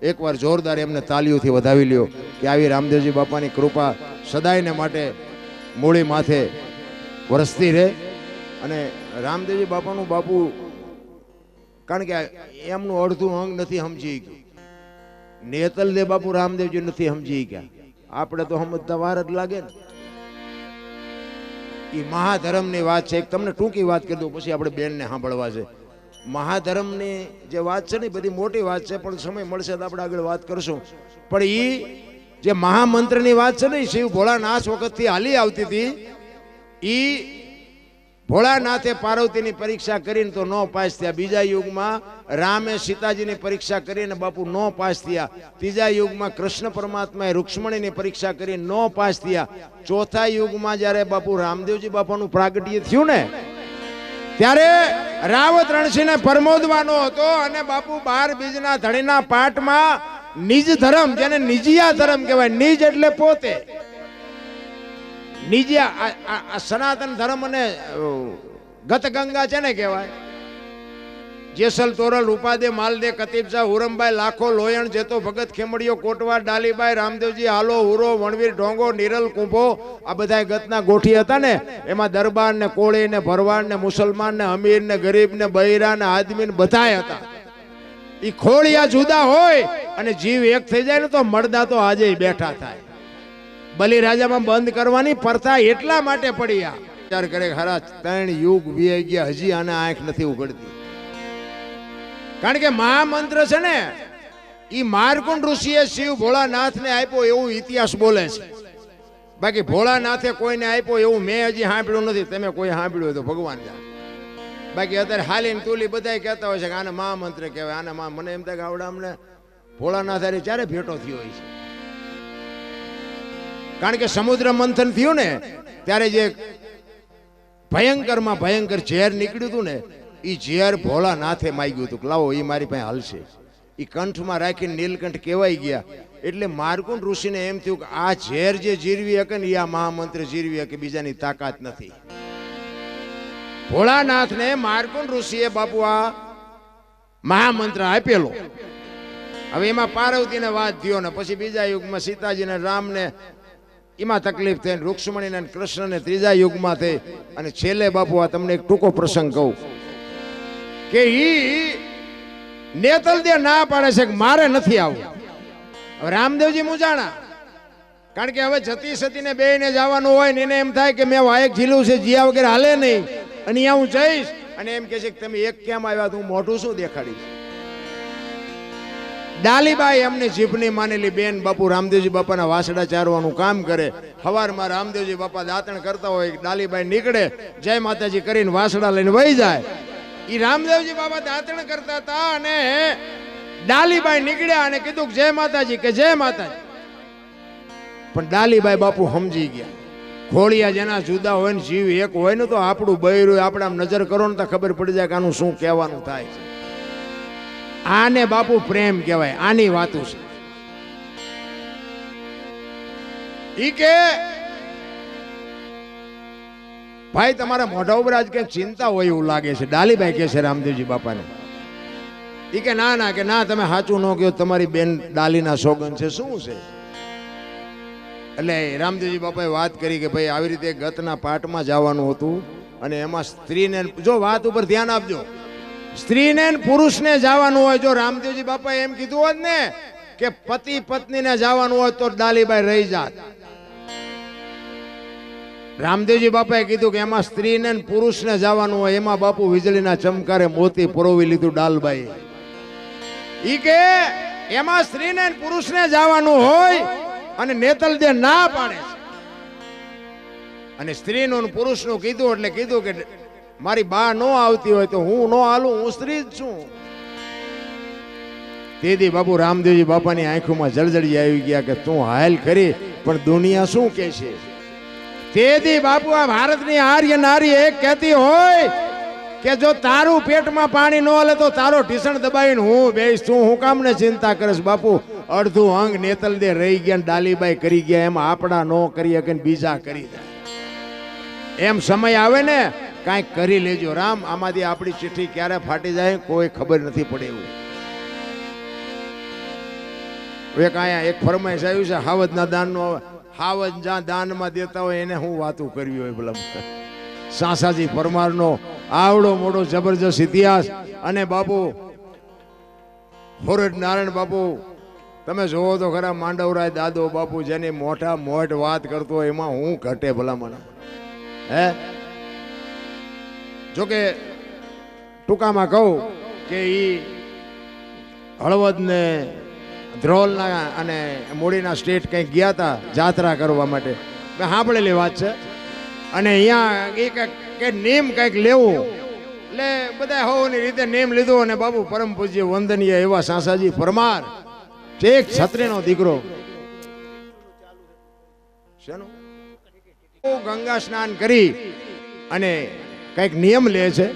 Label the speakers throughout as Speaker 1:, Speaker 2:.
Speaker 1: એકવાર જોરદાર એમને તાલીઓથી વધાવી લ્યો કે આવી રામદેવજી બાપાની કૃપા સદાયને માટે મૂળી માથે વરસતી રહે. અને રામદેવજી બાપાનું બાપુ કારણ કે એમનું અડધું અંગ નથી સમજી ગયું. નેતલદેવ બાપુ રામદેવજી નથી સમજી ગયા. આપણે તો સમજતા વાર જ લાગે ને. એ મહાધર્મની વાત છે. તમને ટૂંકી વાત કરી દઉં પછી આપણે બેનને સાંભળવા છે. મહાધર્મની જે વાત છે ને બધી મોટી વાત છે, પણ સમય મળશે તો આપણે આગળ વાત કરશું. પણ એ જે મહામંત્રની વાત છે ને એ શિવ ભોળાનાથ વખતથી હાલી આવતી હતી. એ ભોળાનાથે પાર્વતીની પરીક્ષા કરીને તો ન પાસ થયા. બીજા યુગમાં રામે સીતાજીની પરીક્ષા કરીને બાપુ ન પાસ થયા. ત્રીજા યુગમાં કૃષ્ણ પરમાત્માએ રૂક્ષ્મણીની પરીક્ષા કરીને ન પાસ થયા. ચોથા યુગમાં જ્યારે બાપુ રામદેવજી બાપાનું પ્રાગટ્ય થયું ને ત્યારે રાવત રણસિંહને પરમોદવાનો હતો અને બાપુ 12 બીજના ધણીના પાઠમાં નિજ ધર્મ, જેને નિજિયા ધર્મ કહેવાય, નિજ એટલે પોતે, નિજિયા સનાતન ધર્મ અને ગત ગંગા છે ને કહેવાય. જેસલ તોરલ રૂપાદે માલદે કતીબસા હુરમભાઈ લાખો લોયણ જેતો ભગત ખેમડીઓ કોટવા ડાલીબાઈ રામદેવજી હાલો હુરો વણવીર ઢોંગો નિરલ કુંભો આ બધા ગતના ગોઠી હતા ને. એમાં દરબાર ને કોળી ને ભરવાડ ને મુસલમાન ને અમીર ને ગરીબ ને બૈરા ને આદમી ને બધાય હતા. ઈ ખોળિયા જુદા હોય અને જીવ એક થઈ જાય ને તો મળદા તો આજે બેઠા થાય. બલિરાજામાં બંધ કરવાની પ્રથા એટલા માટે પડી. આ વિચાર કરે ખરા 3 યુગ વી ગયા હજી આને આંખ નથી ઉઘડતી. કારણ કે મહામંત્ર છે ને ઈ માર્કુંડ ઋષિએ શિવ ભોળાનાથને આપ્યો એવું ઇતિહાસ બોલે છે. બાકી ભોળાનાથે કોઈને આપ્યો એવું મેં હજી સાંભળ્યું નથી. તમે કોઈ સાંભળ્યું હોય તો ભગવાન જાણે. બાકી અત્યારે હાલીને તુલી બધા કહેતા હોય છે કે આને મહામંત્ર કહેવાય, આને મને એમ થાય કે આવડે અમને ભોળાનાથ હારે ક્યારે ભેટો થયો હોય છે. કારણ કે સમુદ્ર મંથન થયું ને ત્યારે જે ભયંકરમાં ભયંકર ઝેર નીકળ્યું હતું ને એ ઝેર ભોળાનાથે માગ્યું હતું કે લાવો એ મારી પાસે હાલશે. એ કંઠમાં રાખીને નીલકંઠ કહેવાય ગયા. એટલે માર્કુંડ ઋષિને એમ થયું કે આ ઝેર જે જીરવી શકે ને એ આ મહામંત્ર જીરવી શકે, બીજાની તાકાત નથી. ભોળાનાથને માર્કુંડ ઋષિએ બાપુ આ મહામંત્ર આપેલો. હવે એમાં પાર્વતીને વાત થયો ને પછી બીજા યુગમાં સીતાજીને રામને એમાં તકલીફ થઈ, રૂક્ષ્મણીને કૃષ્ણને ત્રીજા યુગમાં થઈ. અને છેલ્લે બાપુ આ તમને એક ટૂંકો પ્રસંગ કહું કે ઈ નેતલદેવ ના પાડે છે કે મારે નથી આવવું. રામદેવજી મુજાણા, કારણ કે હવે જતી સતીને બેયને જવાનું હોય ને એને એમ થાય કે મેં વાયક ઝીલું છે, જીયા વગેરે હાલે નહીં, અને અહીંયા હું જઈશ. અને એમ કે છે કે તમે એક કેમ આવ્યા, હું મોઢું શું દેખાડીશ. ડાલીબાઈ એમની જીભની માનેલી બેન બાપુ રામદેવજી બાપાના વાસડા ચારવાનું કામ કરે. સવારમાં રામદેવજી બાપા દાંતણ કરતા હોય, ડાલીબાઈ નીકળે જય માતાજી કરીને વાસડા લઈને વહી જાય. ઈ રામદેવજી બાપા દાંતણ કરતા હતા અને ડાલીબાઈ નીકળ્યા અને કીધું જય માતાજી, કે જય માતાજી. પણ ડાલીબાઈ બાપુ સમજી ગયા. ખોળિયા જેના જુદા હોય ને જીવ એક હોય ને તો આપણું બૈરું આપણે આમ નજર કરો ને તો ખબર પડી જાય કે આનું શું કહેવાનું થાય છે. આને બાપુ પ્રેમ કહેવાય. આની વાતો છે. ઈ કે ભાઈ તમારા મોઢા ઉપર આજ કઈ ચિંતા હોય એવું લાગે છે. ડાલીબાઈ કહે છે રામદેવજી બાપાને. ઈ કે ના ના, કે ના તમે સાચું ન કહો, તમારી બેન ડાલીના સોગન છે. શું છે? એટલે રામદેવજી બાપાએ વાત કરી કે ભાઈ આવી રીતે ગતના પાઠમાં જવાનું હતું અને એમાં સ્ત્રીને, જો વાત ઉપર ધ્યાન આપજો, સ્ત્રીને પુરુષને જવાનું હોય. જો રામદેવજી બાપાએ એમ કીધું હોત ને કે પતિ પત્નીને જવાનું હોય તો ડાલીબાઈ રહી જાત. રામદેવજી બાપાએ કીધું કે એમાં સ્ત્રીને પુરુષને જવાનું હોય, એમાં બાપુ વીજળીના ચમકારે મોતી પરોવી લીધું ડાલબાઈ. ઈ કે એમાં સ્ત્રીને પુરુષને જવાનું હોય અને નેતલદેવ ના પાડે છે. અને સ્ત્રીનું પુરુષનું કીધું એટલે કીધું કે મારી બા નો આવતી હોય તો હું નો હાલું, હું સ્ત્રી જ છું. તેથી બાપુ રામદેવજી બાપાની આંખોમાં જળજળી આવી ગયા કે તું હાલ કરી પણ દુનિયા શું કહે છે. તેથી બાપુ આ ભારતની આર્ય નારી એક કહેતી હોય કે જો તારું પેટમાં પાણી ન હાલે તો તારો ઢીસણ દબાવીને હું બેસ, તું હું કામ ને ચિંતા કરીશ. બાપુ અડધું અંગ નેતલદેવ રહી ગયા, ડાલીબાઈ કરી ગયા, એમ આપણા નો કરી કે બીજા કરી જાય. એમ સમય આવે ને કાંઈક કરી લેજો રામ. આમાંથી આપણી ચિઠ્ઠી ક્યારે ફાટી જાય કોઈ ખબર નથી પડે એવું. એક અહીંયા એક ફરમાઈશ આવ્યું છે હાવજના દાનનો. હાવજ જ્યાં દાનમાં દેતા હોય એને હું વાતું કરવી હોય ભલા. સાસાજી પરમારનો આવડો મોટો જબરજસ્ત ઇતિહાસ. અને બાપુ હોરડ નારાયણ બાપુ તમે જોવો તો ખરા, માંડવરાય દાદો બાપુ જેની મોટા મોટ વાત કરતો હોય એમાં હું ઘટે ભલામણ. હે જોકે ટૂંકામાં કહું કે ઈ હળવદ ને ધ્રોલના અને મૂડીના સ્ટેટ કંઈક ગયા હતા જાત્રા કરવા માટે, મેં સાંભળેલી વાત છે. અને અહીંયા કે નેમ કંઈક લેવું એટલે બધા હોવાની રીતે નેમ લીધો. અને બાપુ પરમ પૂજ્ય વંદનીય એવા સાસાજી પરમાર, એક છત્રીનો દીકરો, ગંગા સ્નાન કરી અને કંઈક નિયમ લે છે.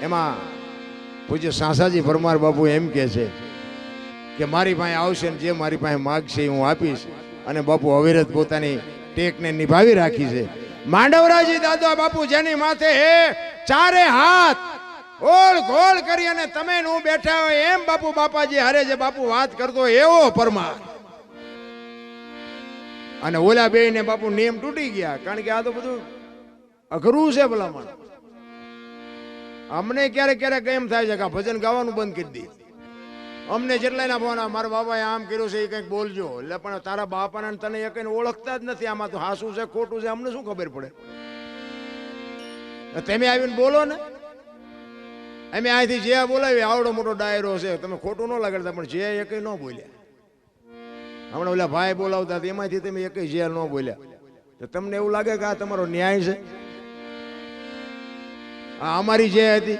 Speaker 1: એમાં પૂજ્ય સાસાજી પરમાર બાપુ એમ કે છે કે મારી પાસે આવશે ને જે મારી પાસે માગશે હું આપીશ. અને બાપુ અવિરત પોતાની ટેકને નિભાવી રાખી છે. માંડવરાજી દાદા બાપુ જેની માથે ચારે હાથ ઓળ ગોળ કરી અને તમે નું બેઠા હોય એમ બાપુ બાપાજી હારે જે બાપુ વાત કરતો એવો પરમાર. અને ઓલા બે ને બાપુ નિયમ તૂટી ગયા, કારણ કે આ તો બધું અઘરું છે ભલામણ. અમને ક્યારેક ક્યારેક એમ થાય છે કે ભજન ગાવાનું બંધ કરી દે. અમને જેટલા ફોન મારા બાપાએ આમ કર્યું છે એ કંઈક બોલજો, એટલે પણ તારા બાપાને તને એ કઈ ઓળખતા જ નથી. આમાં તો હાસું છે ખોટું છે અમને શું ખબર પડે? તમે આવીને બોલો ને. અમે અહીંથી જે બોલાવી આવડો મોટો ડાયરો છે, તમે ખોટું ન લગાડતા, પણ જે એ કઈ ન બોલ્યા. હમણાં ઓલા ભાઈ બોલાવતા એમાંથી તમે એક જે ન બોલ્યા, તો તમને એવું લાગે કે આ તમારો ન્યાય છે? આ અમારી જે હતી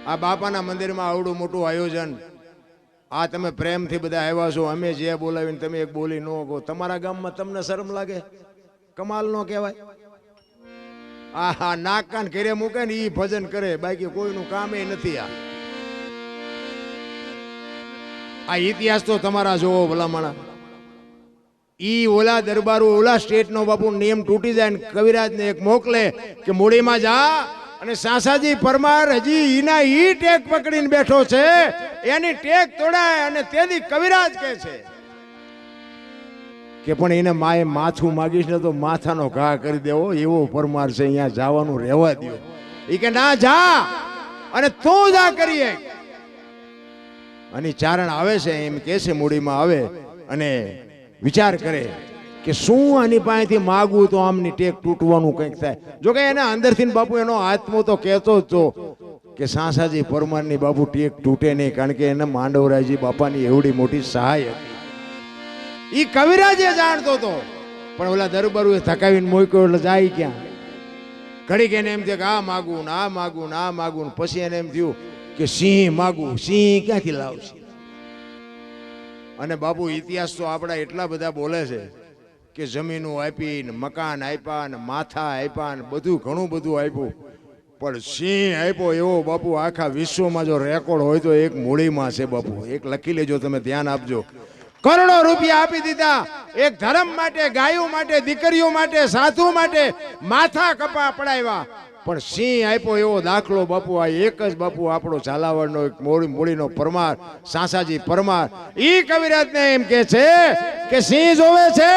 Speaker 1: આ બાપાના મંદિરમાં આવડું મોટું આયોજન, આ તમે પ્રેમથી બધા આવ્યા છો, અમે જે બોલાવીને તમે એક બોલી ન કહો. તમારા ગામમાં તમને શરમ લાગે? કમાલ નો કહેવાય. આ નાક કાન ઘરે મૂકે ને ઈ ભજન કરે, બાકી કોઈનું કામ એ નથી. આ ઇતિહાસ તો તમારા જોવો ભલામણા. ઈ ઓલા દરબારો ઓલા સ્ટેટ નો બાપુ નિયમ તૂટી જાય ને કવિરાજ ને એક મોકલે કે મૂડીમાં જા અને સાસાજી પરમાર હજી ઈના ઈ ટેક પકડીને બેઠો છે, એની ટેક તોડાય. અને તેથી કવિરાજ કહે છે કે પણ એને માએ માથું માગીશ ને તો માથાનો ઘા કરી દેવો એવો પરમાર છે, અહીંયા જવાનું રહેવા દો. ઈ કે ના જા અને તું જા કરીએ. અને ચારણ આવે છે એમ કે છે મૂડીમાં આવે અને વિચાર કરે કે શું આની પાસેથી માગવું તો આમની ટેક તૂટવાનું કંઈક થાય. જોકે એને અંદરથી બાપુ એનો આત્મો તો કહેતો જ તો કે સાસાજી પરમારની બાપુ ટેક તૂટે નહીં, કારણ કે એને માંડવરાયજી બાપાની એવડી મોટી સહાય હતી. ઈ કવિરાજે જાણતો હતો, પણ ઓલા દરબારોએ થકાવીને મોક્યો એટલે જાય ક્યાં? ઘડીક એને એમ થયું કે આ માગું ને આ માગું ને આ માગું. પછી એને એમ થયું કે સિંહ માગું, સિંહ ક્યાંથી લાવશે? અને બાપુ ઇતિહાસ તો આપણા એટલા બધા બોલે છે કે જમીનો આપી ને મકાન આપ્યા ને માથા આપ્યા ને બધું ઘણું બધું આપ્યું, પણ સિંહ આપ્યો એવો બાપુ આખા વિશ્વમાં જો રેકોર્ડ હોય તો એક મૂડીમાં છે બાપુ. એક લખી લેજો, તમે ધ્યાન આપજો. કરોડો રૂપિયા આપી દીધા એક ધર્મ માટે, ગાયો માટે, દીકરીઓ માટે, સાધુ માટે માથા કપા પડાવ્યા, પણ સિંહ આપ્યો એવો દાખલો બાપુ આ એક જ બાપુ આપણો ઝાલાવાડનો એક મૂડીનો પરમાર સાસાજી પરમાર. ઈ કવિરાજને એમ કે છે કે સિંહ જોવે છે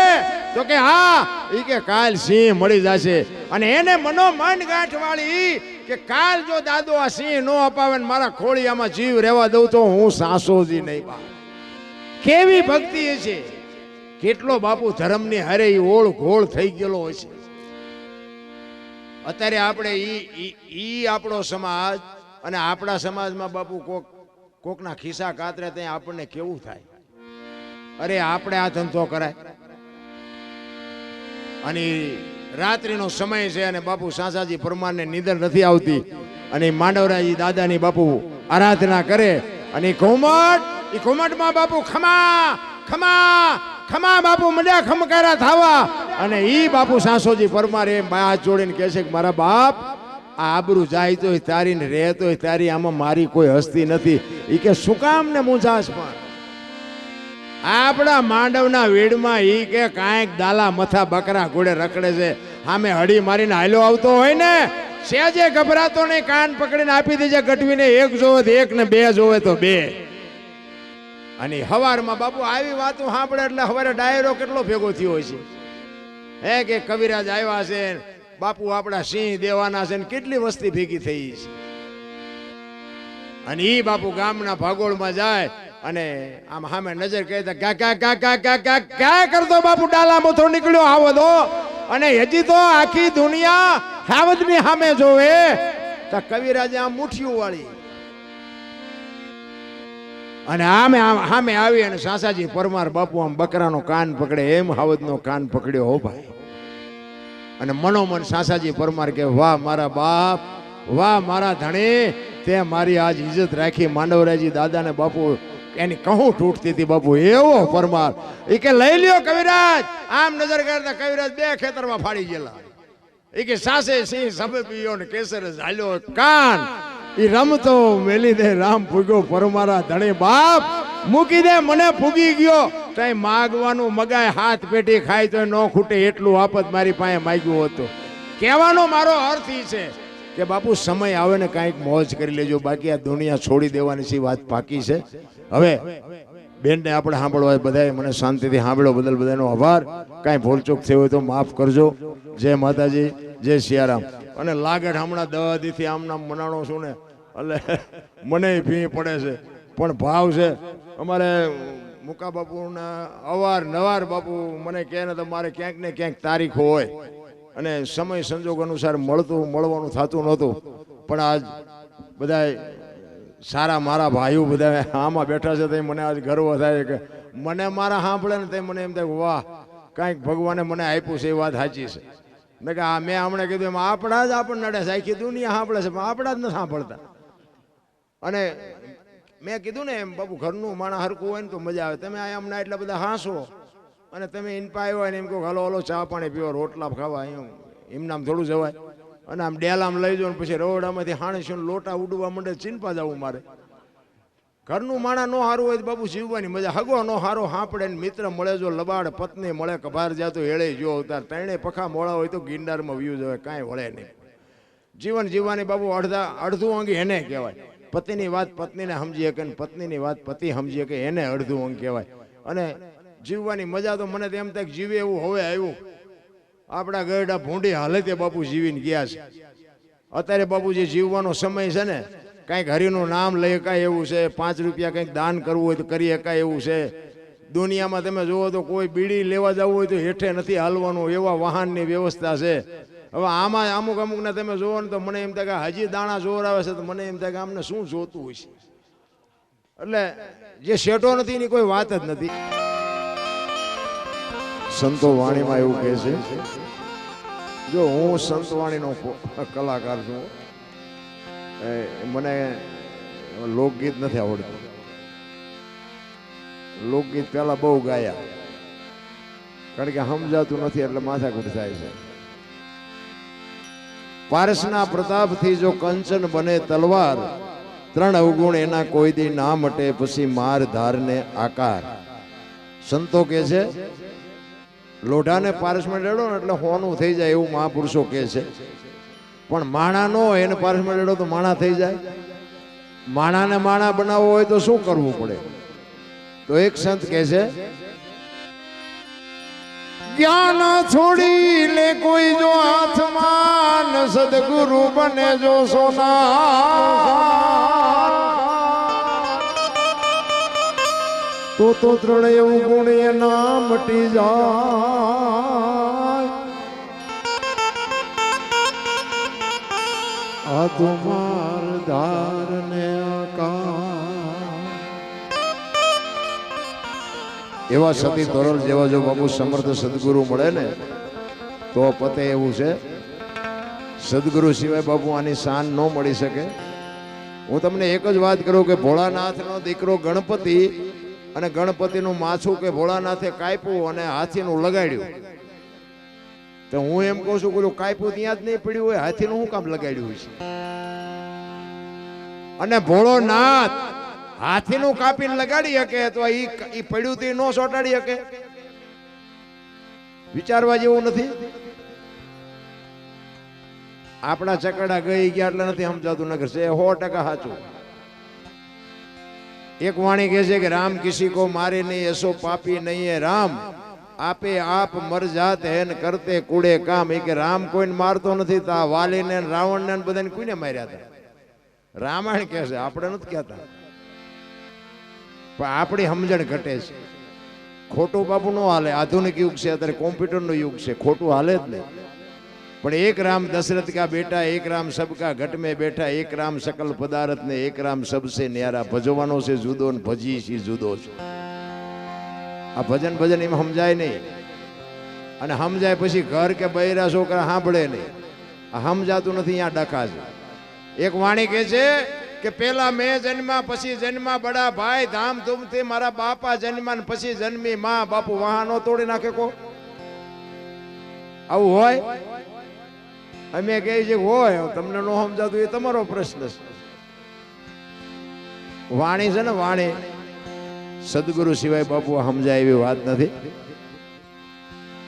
Speaker 1: તો કે હા, ઈ કે કાલ સિંહ મળી જશે. અને એને મનોમન ગાંઠ વાળી કે કાલ જો દાદો આ સિંહ નો અપાવે ને મારા ખોળિયામાં જીવ રહેવા દઉં તો હું સાસોજી નહીં. કેવી ભક્તિ છે, કેટલો બાપુ ધર્મની હારે ઓળ ઘોળ થઈ ગયેલો હોય છે. અત્યારે આપણે ઈ આપણો સમાજ અને આપણા સમાજમાં બાપુ કોકના ખિસ્સા કાતરે ત્યાં આપણને કેવું થાય? અરે આપણે આ ધંધો કરાય. અને રાત્રિનો સમય છે અને બાપુ સાસાજી પરમારને નિંદર નથી આવતી, અને માંડવરાજી દાદાની બાપુ આરાધના કરે. અને ઘુમટમાં બાપુ ખમા ખમા ખમા બાપુ મજા ખમકારા થાવા. અને ઈ બાપુ સાસોજી પરમાર એમ હાથ જોડીને કહે છે કે મારા બાપ આ આબરૂ જાય તો તારી ને રહે તો તારી, આમાં મારી કોઈ હસ્તી નથી. ઈ કે શું કામ ને મૂંઝાશ? પણ આપણા માંડવના વેડમાં ઈ કે કાંઈક દાલા મથા બકરા ઘોડે રખડે છે, સામે હડી મારીને હાલ્યો આવતો હોય ને સેજે ગભરાતો નહીં, કાન પકડીને આપી દેજે ગઢવીને. એક જોવે તો એક ને બે જોવે તો બે. અને હવારમાં બાપુ આવી વાતો સાંભળે એટલે હવારે ડાયરો કેટલો ભેગો થયો હોય છે હે કે કવિરાજ આવ્યા છે, બાપુ આપણા સિંહ દેવાના છે, કેટલી વસ્તી ભેગી થઈ છે. અને ઈ બાપુ ગામના ભાગોળમાં જાય અને આમ સામે નજર કહેતા ક્યાં કરતો બાપુ ડાલા મોથો નીકળ્યો હાવદો, અને હજી તો આખી દુનિયા હાવદની સામે જોવે તો કવિરાજે આમ મુઠ્ઠીઓ વાળી અને સામે આવી અને સાસાજી પરમાર બાપુ આમ બકરાનો કાન પકડે એમ હાવદનો કાન પકડ્યો હો ભાઈ. અને મનોમન સાસાજી પરમાર કે વાહ મારા બાપ, વાહ મારા ધણી, તે મારી આજ ઇજ્જત રાખી. માંડવરાયજી દાદાને બાપુ એની કહું તૂટતી હતી બાપુ, એવો પરમાર. એ કે લઈ લ્યો કવિરાજ. આમ નજર કરતા કવિરાજ બે ખેતરમાં ફાડી ગયેલા. એ કે સાસે સિંહ સબે પીયો ને કેસર ઝાલ્યો કાન. ઈ રમતો મેલી દે રામ ફૂગ્યો પરમારા ધણી બાપ, મૂકી દે મને ફૂગી ગયો. તઈ માગવાનું મગાય હાથ પેટી ખાય તો ન ખૂટે એટલું આપત મારી પાસે માગ્યું હતું. કહેવાનો મારો અર્થ ઈ છે કે બાપુ સમય આવે ને કાંઈક મોજ કરી લેજો, બાકી આ દુનિયા છોડી દેવાની છે વાત પાકી છે. હવે બેનને આપણે સાંભળવા બધાએ મને શાંતિથી સાંભળ્યો બદલ બધાનો આભાર. કાંઈ ભૂલચૂક થઈ હોય તો માફ કરજો. જય માતાજી, જય સિયારામ. અને લાગડ હમણાં 10 દીથી આમ નામ મનાણો છું ને એટલે મને ભી પડે છે, પણ ભાવ છે અમારે મુકા બાપુના અવારનવાર બાપુ મને કહે ને તો મારે ક્યાંક ને ક્યાંક તારીખો હોય અને સમય સંજોગ અનુસાર મળવાનું થતું નહોતું. પણ આજ બધા સારા મારા ભાઈઓ બધા આમાં બેઠા છે તો મને આજ ગર્વ થાય કે મને મારા સાંભળે ને તે મને એમ થાય વાહ કાંઈક ભગવાને મને આપ્યું છે, એ વાત સાચી છે. મેં કે મેં હમણાં કીધું એમાં આપણા જ આપણને નડે છે, આખી દુનિયા સાંભળે છે પણ આપણા જ ન સાંભળતા. અને મેં કીધું ને એમ બાપુ ઘરનું માણસ હરખું હોય ને તો મજા આવે. તમે આ હમણાં એટલા બધા હાંસો અને તમે ઇનપા આવ્યા ને એમ કહો હલો હલો ચા પાણી પીવો, રોટલા ખાવા, એમ નામ થોડું જવાય. અને આમ ડેલામ લઈ જાઓ ને પછી રવડામાંથી હાણીશું લોટા ઉડવા માંડે, ચીનપા જવું મારે. ઘરનું માણા નો સારું હોય તો બાપુ જીવવાની મજા. હગો નો હારો હાંપડે ને મિત્ર મળે જો લબાડ, પત્ની મળે કભાર જાતો હેળે જો અવતાર, ત્રણે પખા મોડા હોય તો ગિરનારમાં વ્યૂ જવાય, કાંઈ વળે નહીં. જીવન જીવવાની બાપુ અડધું અંગ એને કહેવાય. પતિની વાત પત્નીને સમજી શકે ને પત્નીની વાત પતિ સમજી શકે, એને અડધું અંગ કહેવાય. અને જીવવાની મજા તો મને તેમ થાય જીવે એવું હવે આવ્યું. આપણા ગરડા ભૂંડી હાલતે બાપુ જીવીને ગયા છે. અત્યારે બાપુ જે જીવવાનો સમય છે ને, કાંઈક હરિનું નામ લઈ શકાય એવું છે, 5 રૂપિયા કંઈક દાન કરવું હોય તો કરી શકાય એવું છે. દુનિયામાં તમે જુઓ તો કોઈ બીડી લેવા જવું હોય તો હેઠે નથી હાલવાનું, એવા વાહનની વ્યવસ્થા છે. હવે આમાં અમુકને તમે જોવો ને તો મને એમ થાય કે હજી દાણા જોર આવે છે તો મને એમ થાય કે આમને શું જોતું હોય છે. એટલે જે શેઠો નથી એની કોઈ વાત જ નથી. સંતો વાણીમાં એવું કહે છે, જો હું સંતવાણીનો કલાકાર છું, મને લોકગીત નથી આવડતું. લોકગીત પેલા બહુ ગાયા, કારણ કે સમજાતું નથી એટલે માથાકૂટ થાય છે. પારસના પ્રતાપથી જો કંચન બને તલવાર, 3 અવગુણ એના કોઈ દી ના મટે, પછી માર ધારને આકાર. સંતો કે છે લોઢાને પારસમાં રેડો ને એટલે હોનું થઈ જાય એવું મહાપુરુષો કે છે. પણ માણા નો એને પારસમાં રેડો તો માણા થઈ જાય. માણાને માણા બનાવવો હોય તો શું કરવું પડે? તો એક સંત કહે છે, જ્ઞાન છોડી લે કોઈ જો હાથમાં, સદગુરુ બને જો સોના, તો 3 એવું ગુણ એના મટી જાય. આ તુમાર ધાર ને એવા સતી તોરલ જેવા જો બાપુ સમર્થ સદગુરુ મળે ને તો પતે એવું છે. સદગુરુ સિવાય બાપુ આની શાન ન મળી શકે. હું તમને એક જ વાત કરું કે ભોળાનાથનો દીકરો ગણપતિ અને ગણપતિનું માછું કે ભોળાનાથે કાપ્યું અને હાથીનું લગાડ્યું. તો હું એમ કહું છું કે કાપ્યું ત્યાં જ નહીં પડ્યું હોય, હાથીનું શું કામ લગાડ્યું છે? અને ભોળોનાથ હાથીનું કાપીને લગાડી શકે તો ઈ પડ્યું તે નો સોટાડી શકે? વિચારવા જેવું નથી. આપણા ચકડા ગઈ ગયા એટલે નથી સમજાતું, નગર છે 100% સાચું. એક વાણી કહે છે કે રામ કિસી કો મારે નહીં, એસો પાપી નહીં હે રામ, આપે આપ મર જાત હેન કરતે કુડે કામ. એ કે રામ કોઈને મારતો નથી, તા વાલીને રાવણને બધાને કોઈને માર્યા હતા. રામાયણ કહે છે, આપણે નથી કહેતા. પણ આપણી સમજણ ઘટે છે. ખોટું બાપુ નો હાલે. આધુનિક યુગ છે, અત્યારે કોમ્પ્યુટરનો યુગ છે, ખોટું હાલે જ નહીં. પણ એક રામ દશરથ કા બેટા, એક રામ સબકા ઘટ में બેઠા, એક રામ સકલ પદાર્થ ને એક રામ સબસે ન્યારા. ભજવાનો છે જુદો ને ભજી છે જુદો છે. આ ભજન ભજન એમ સમજાય નહીં, અને સમજાય પછી ઘર કે બૈરા છોકરા સાંભળે નહીં. આ સમજાતું નથી, અહીંયા ડખા છે. એક વાણી કહે છે કે પેલા મેં જન્મા પછી જન્મા બડા ભાઈ, ધામધૂમથી મારા બાપા જન્મા ને પછી જન્મી માં. બાપુ વાહનો તોડી નાખે કો? આવું હોય? અમે કહી છે હોય, તમને ન સમજાતું એ તમારો પ્રશ્ન છે. વાણી છે ને વાણી, સદગુરુ સિવાય બાપુ સમજાય એવી વાત નથી.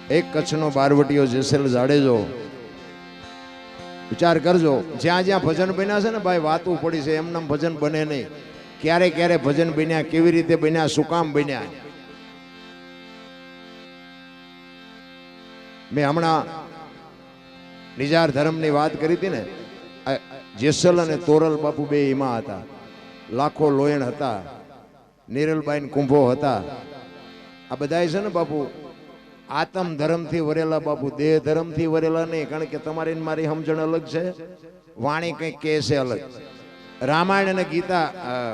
Speaker 1: એક કચ્છનો બારવટીયો જેસલ જાડેજો, વિચાર કરજો, જ્યાં જ્યાં ભજન બન્યા છે ને ભાઈ, વાતું પડી છે. એમનામ ભજન બને નહીં. ક્યારે ક્યારે ભજન બન્યા, કેવી રીતે બન્યા, શું કામ બન્યા. મેં હમણાં નિજાર ધર્મની વાત કરી હતી ને, જેસલ અને તોરલ બાપુ બે એમાં હતા. લાખો લોયણ હતા, નિરલબાઈ કુંભો હતા. આ બધા છે ને બાપુ આત્મ ધર્મથી વરેલા બાપુ, દેહ ધર્મથી વરેલા નહીં. કારણ કે તમારી મારી સમજણ અલગ છે, વાણી કંઈક કહે છે અલગ. રામાયણ અને ગીતા,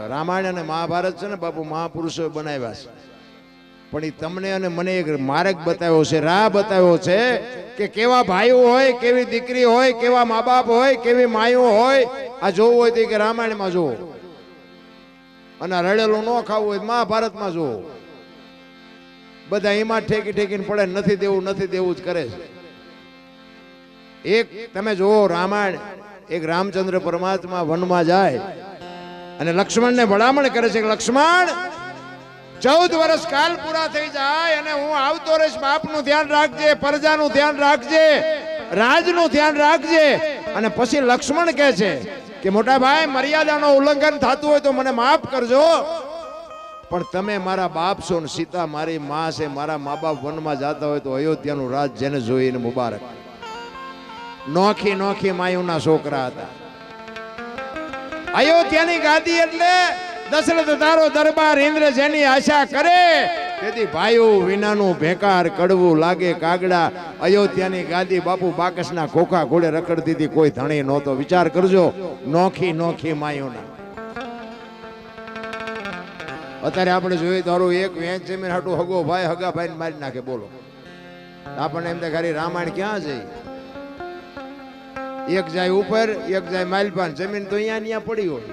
Speaker 1: રામાયણ અને મહાભારત છે ને બાપુ, મહાપુરુષો બનાવ્યા છે. પણ એ તમને અને મને એક માર્ગ બતાવ્યો છે, રાહ બતાવ્યો છે કે કેવા ભાઈઓ હોય, કેવી દીકરી હોય, કેવા મા બાપ હોય, કેવી માયું હોય. આ જોવું હોય તો કે રામાયણમાં જોવો, અને રડેલું ન ખાવું હોય મહાભારતમાં જોવો. બધા એમાં ઠેકી ઠેકીને પડે, નથી દેવું નથી દેવું જ કરે છે. એક તમે જોવો રામાયણ, એક રામચંદ્ર પરમાત્મા વનમાં જાય અને લક્ષ્મણને ભલામણ કરે છે કે લક્ષ્મણ, 14 વર્ષ કાલ પૂરા થઈ જાય અને હું આવતો રહીશ. બાપનું ધ્યાન રાખજે, પ્રજાનું ધ્યાન રાખજે, રાજનું ધ્યાન રાખજે. અને પછી લક્ષ્મણ કહે છે કે મોટા ભાઈ, મર્યાદાનો ઉલ્લંઘન થતું હોય તો મને માફ કરજો, પણ તમે મારા બાપ છો ને સીતા મારી માં છે. મારા મા બાપ વનમાં જતા હોય તો અયોધ્યાનું રાજ જેને જોઈને મુબારક. નોખી નોખી માયુના છોકરા હતા. અયોધ્યાની ગાદી એટલે દશરથ તારો દરબાર, ઇન્દ્ર જેની આશા કરે. તેથી ભાઈઓ વિનાનું ભેકાર કડવું લાગે કાગડા. અયોધ્યાની ગાદી બાપુ બાકસના ખોખા ઘોડે રખડતી હતી, કોઈ ધણી નહોતો. વિચાર કરજો, નોખી નોખી માયુના. અત્યારે આપણે જોઈએ તો એક વેચ જમીન હાટું હગો ભાઈ હગા ભાઈ મારી નાખે. બોલો, આપણને એમ થાય ખાલી રામાયણ ક્યાં જઈ? એક જાય ઉપર, એક જાય માલપાન. જમીન તો અહીંયા પડી હોય.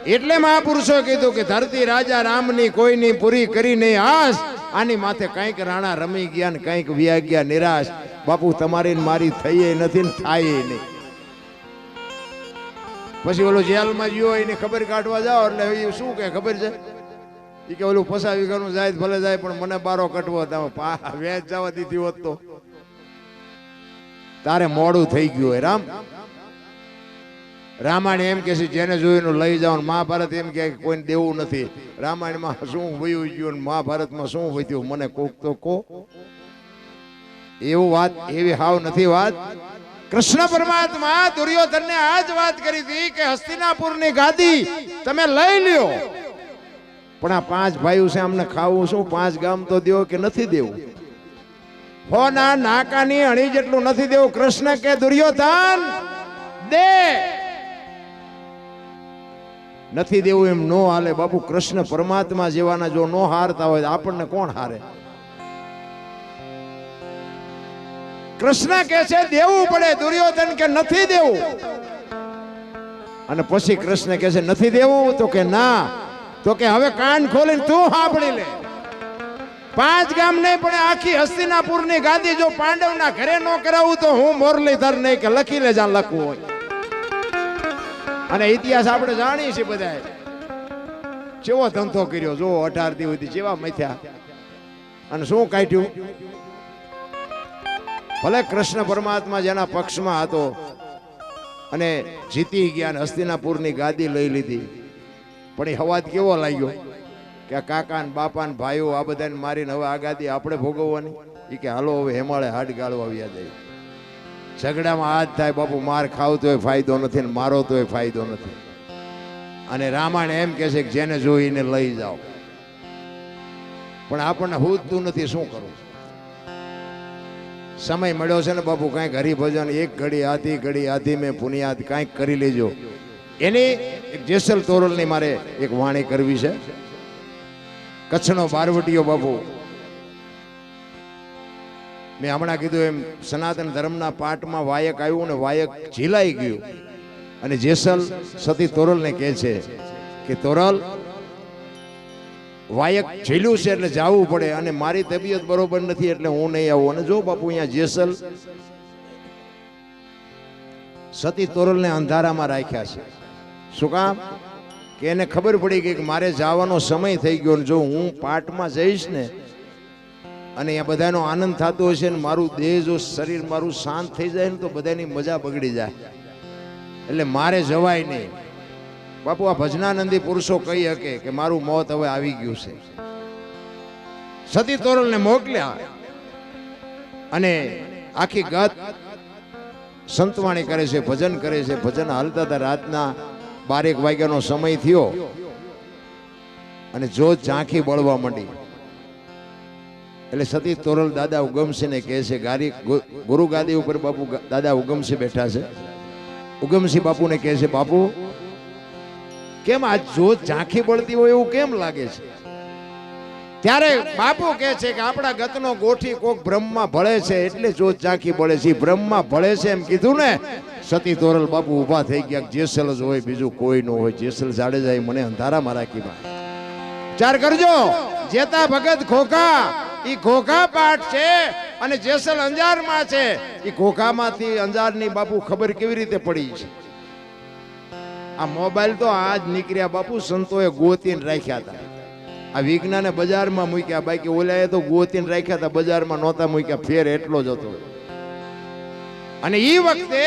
Speaker 1: એટલે મહાપુરુષો કીધું કે ધરતી રાજા રામની કોઈની પૂરી કરી નહીં આસ. આની માથે કંઈક રાણા રમી ગયા ને કંઈક વ્યા ગયા નિરાશ. બાપુ તમારી મારી થઈ નથી ને થાય નહીં. પછી ઓલો જેલમાં ગયો એની ખબર કાઢવા જાઓ એટલે એ શું કે ખબર છે? એ કે ઓલું 50 વીઘાનું જાય ભલે જાય, પણ મને બારો કટવો તમે વેચ જવા દીધી હોત તો તારે મોડું થઈ ગયું હોય. રામાયણ એમ કે છે જેને જોયું લઈ જાઓ. મહાભારત એમ કે કોઈને દેવું નથી. રામાયણમાં શું વયું ગયું, મહાભારતમાં શું વધ્યું, મને કોક તો કો. એવું વાત એવી હાવ નથી વાત. કૃષ્ણ પરમાત્મા દુર્યોધનને આ જ વાત કરી હતી કે હસ્તિનાપુરની ગાદી તમે લઈ લ્યો, પણ આ 5 ભાઈઓ છે, અમને ખાવું શું? 5 ગામ તો દેવો કે નથી દેવું? હોના નાકાની અણી જેટલું નથી દેવું. કૃષ્ણ કે દુર્યોધન દે, નથી દેવું એમ નો હાલે બાપુ. કૃષ્ણ પરમાત્મા જેવાના જો નો હારતા હોય આપણને કોણ હારે? કૃષ્ણ કે છે દેવું પડે, દુર્યોધન કે નથી દેવું. અને પછી કૃષ્ણ કે છે નથી દેવું તો કે ના, તો કે હવે કાન ખોલીને તું સાંભળી લે. 5 ગામ નહીં પણ આખી હસ્તિનાપુરની ગાદી જો પાંડવના ઘરે ન કરાવું તો હું મુરલીધર નહીં, કે લખી લે જ્યાં લખવું હોય. અને ઇતિહાસ આપણે જાણીએ છીએ બધા, કેવો ધંધો કર્યો જો 18 દિવસથી કેવા મથ્યા અને શું કાઢ્યું. ભલે કૃષ્ણ પરમાત્મા જેના પક્ષમાં હતો અને જીતી ગયા, હસ્તિનાપુરની ગાદી લઈ લીધી, પણ એ હવાજ કેવો લાગ્યો કે આ કાકા ને બાપા ને ભાઈઓ આ બધાને મારીને હવે આગાદી આપણે ભોગવવાની. એ કે હાલો હવે હેમાળે હાડ ગાળવા આવ્યા જાય. ઝઘડામાં હાથ થાય બાપુ, માર ખાવ તોય ફાયદો નથી ને મારો તોય ફાયદો નથી. અને રામાયણ એમ કે છે કે જેને જોઈને લઈ જાઓ, પણ આપણને હુજતું નથી, શું કરવું? સમય મળ્યો છે ને બાપુ, કાંઈક હરિભજન, એક ઘડી આધી મેં પુનિયાદ કાંઈક કરી લેજો. એની એક જેસલ તોરલની મારે એક વાણી કરવી છે. કચ્છનો બારવટીયો બાપુ, મેં હમણાં કીધું એમ સનાતન ધર્મના પાઠમાં વાયક આવ્યું ને વાયક ઝીલાઈ ગયું. અને જેસલ સતી તોરલને કહે છે કે તોરલ વાયક ઝીલું છે એટલે જવું પડે, અને મારી તબિયત બરોબર નથી એટલે હું નહીં આવું. અને જો બાપુ અહીંયા જેસલ સતી તોરલને અંધારામાં રાખ્યા છે. શું કામ? કે એને ખબર પડી ગઈ કે મારે જવાનો સમય થઈ ગયો, જો હું પાઠમાં જઈશ ને અને અહીંયા બધાનો આનંદ થતો હશે ને મારું દેહ જો શરીર મારું શાંત થઈ જાય ને તો બધાની મજા બગડી જાય, એટલે મારે જવાય નહીં. બાપુ આ ભજનાનંદી પુરુષો કહી શકે કે મારું મોત હવે આવી ગયું છે. સતી તોરલને મોકલ્યા અને આખી ગત સંતવાણી કરે છે, ભજન કરે છે. ભજન હાલતા હતા, રાતના 12 વાગ્યાનો સમય થયો અને જોત ઝાંખી બળવા માંડી. એટલે સતી તોરલ દાદા ઉગમસિંહને કહે છે, ગારી ગુરુ ગાદી ઉપર બાપુ દાદા ઉગમસિંહ બેઠા છે. ઉગમસિંહ બાપુને કહે છે, બાપુ કેમ આ જોત ઝાંખી બળતી હોય એવું કેમ લાગે છે? ત્યારે બાપુ કહે છે કે આપણા ગતનો ગોઠી કોક બ્રહ્મમાં ભળે છે એટલે જોત ઝાંખી બળે છે. બ્રહ્મમાં ભળે છે એમ કીધું ને. સતી તોરલ બાપુ ઊભા થઈ ગયા. જેસલ જ હોય, બીજું કોઈ ન હોય. જેસલ જાડેજા મને અંધારામાં રાખી. વિચાર કરજો, જેતા ભગત ખોખા, ઈ ખોખા પાઠ છે અને જેસલ અંજારમાં છે. ઈ ખોખામાંથી અંજારની બાપુ ખબર કેવી રીતે પડી છે? આ મોબાઈલ તો આજ નીકળ્યા બાપુ, સંતોએ ગોતીને રાખ્યા હતા. આ વિજ્ઞાને બજારમાં મૂક્યા, બાકી ઓલાએ તો ગોતીને રાખ્યા હતા, બજારમાં નહોતા મૂક્યા. ફેર એટલો જ હતો. અને ઈ વખતે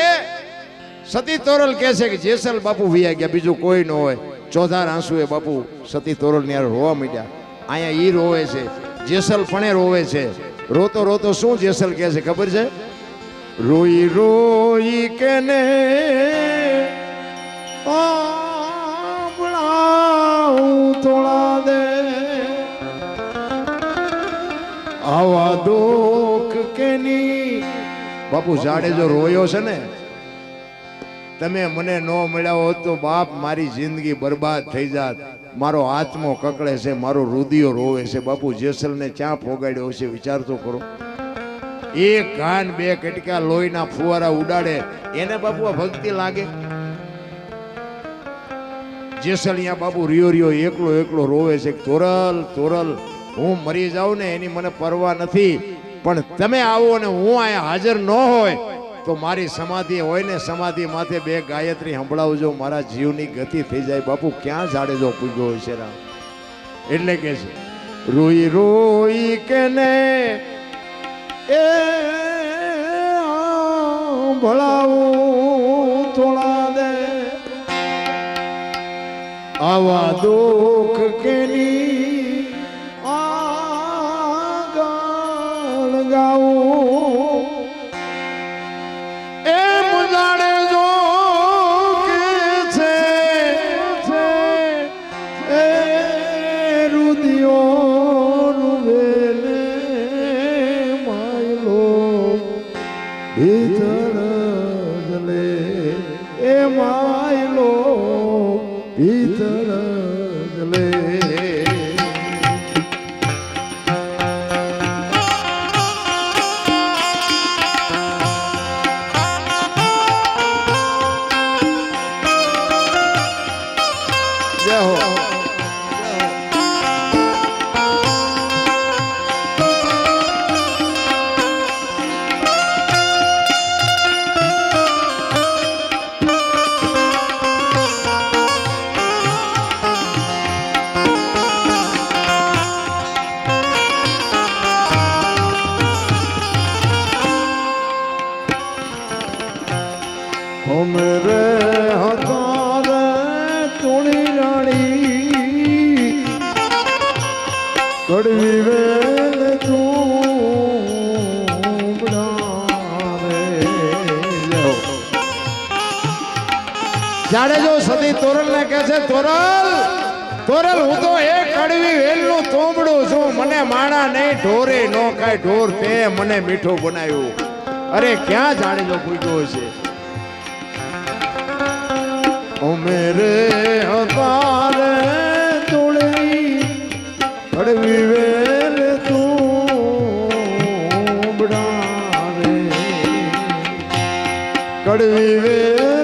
Speaker 1: સતી તોરલ કહે છે કે જેસલ બાપુ વિયા ગયા, બીજું કોઈ ન હોય. ચોધાર આંસુએ બાપુ સતી તોરલ ની રોવા માંડ્યા. અહીંયા ઈ રોવે છે, જેસલ પણ રોવે છે. રોતો રોતો શું જેસલ કહે છે ખબર છે? રોઈ રોઈ કેને થોડા દે આવા દુઃખ કેની. બાપુ જાડેજો રોયો છે ને, તમે મને ન મળ્યા હોત તો બાપ મારી જિંદગી બરબાદ થઈ જાત. મારો આત્મો કકળે છે, મારો રુધિયો રોવે છે. બાપુ જેસલને ક્યાં ફોગાડ્યો છે વિચાર તો કરો. એક કાન 2 કટકા લોહીના ફુવારા ઉડાડે એને બાપુ આ ભક્તિ લાગે? જેસલ અહીંયા બાપુ રિયો એકલો એકલો રોવે છે. તોરલ તોરલ, હું મરી જાઉં ને એની મને પરવા નથી, પણ તમે આવો ને હું અહીંયા હાજર ન હોય તો મારી સમાધિ હોય ને, સમાધિ માથે 2 ગાયત્રી સંભળાવજો, મારા જીવની ગતિ થઈ જાય. બાપુ ક્યાં જાડેજો પૂગ્યો હોય છે રામ? એટલે કે છે રોઈ રોઈ કે ને એ ભળાવું થોડા દે આવા દુઃખ કેની આગળ ગાવું. એમ જાડેજો કે છે એ રુદિયો રૂવેને માયલો ભીતર જલે એ માયલો ભીતર જલે. કડવી વેલ જાડેજો સતી તોરલ ને કહે છે તોરલ તોરલ હું તો એક કડવી વેલ નું તોમડું છું મને માણા નહીં ઢોરે નો કાય ઢોર તે મને મીઠું બનાવ્યું અરે ક્યાં જાડેજો પૂછ્યો છે ઓ મેરે હતારે તોળવી કડવી વેલ તોમડા રે કડવી વેલ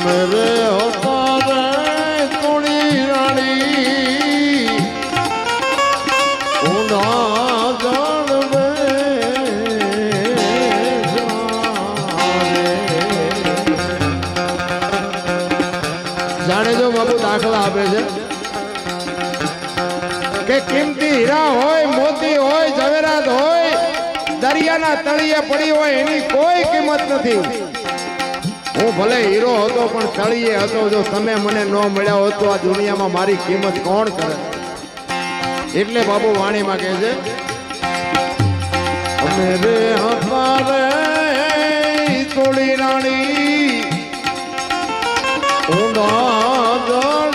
Speaker 1: मेरे होता रे कुड़ी रानी उना जान जाने जो बाबू दाखला आपे છે કે કિંમતી હીરા હોય મોતી હોય ઝવેરાત હોય દરિયાના તળિયે પડી હોય એની કોઈ કિંમત નથી હું ભલે હીરો હતો પણ તળિયે હતો જો તમે મને ન મળ્યા હોત તો આ દુનિયામાં મારી કિંમત કોણ કરે એટલે બાબુ વાણીમાં કહે છે અમે રે હમારે તોડી રાણી ઊંડા જળ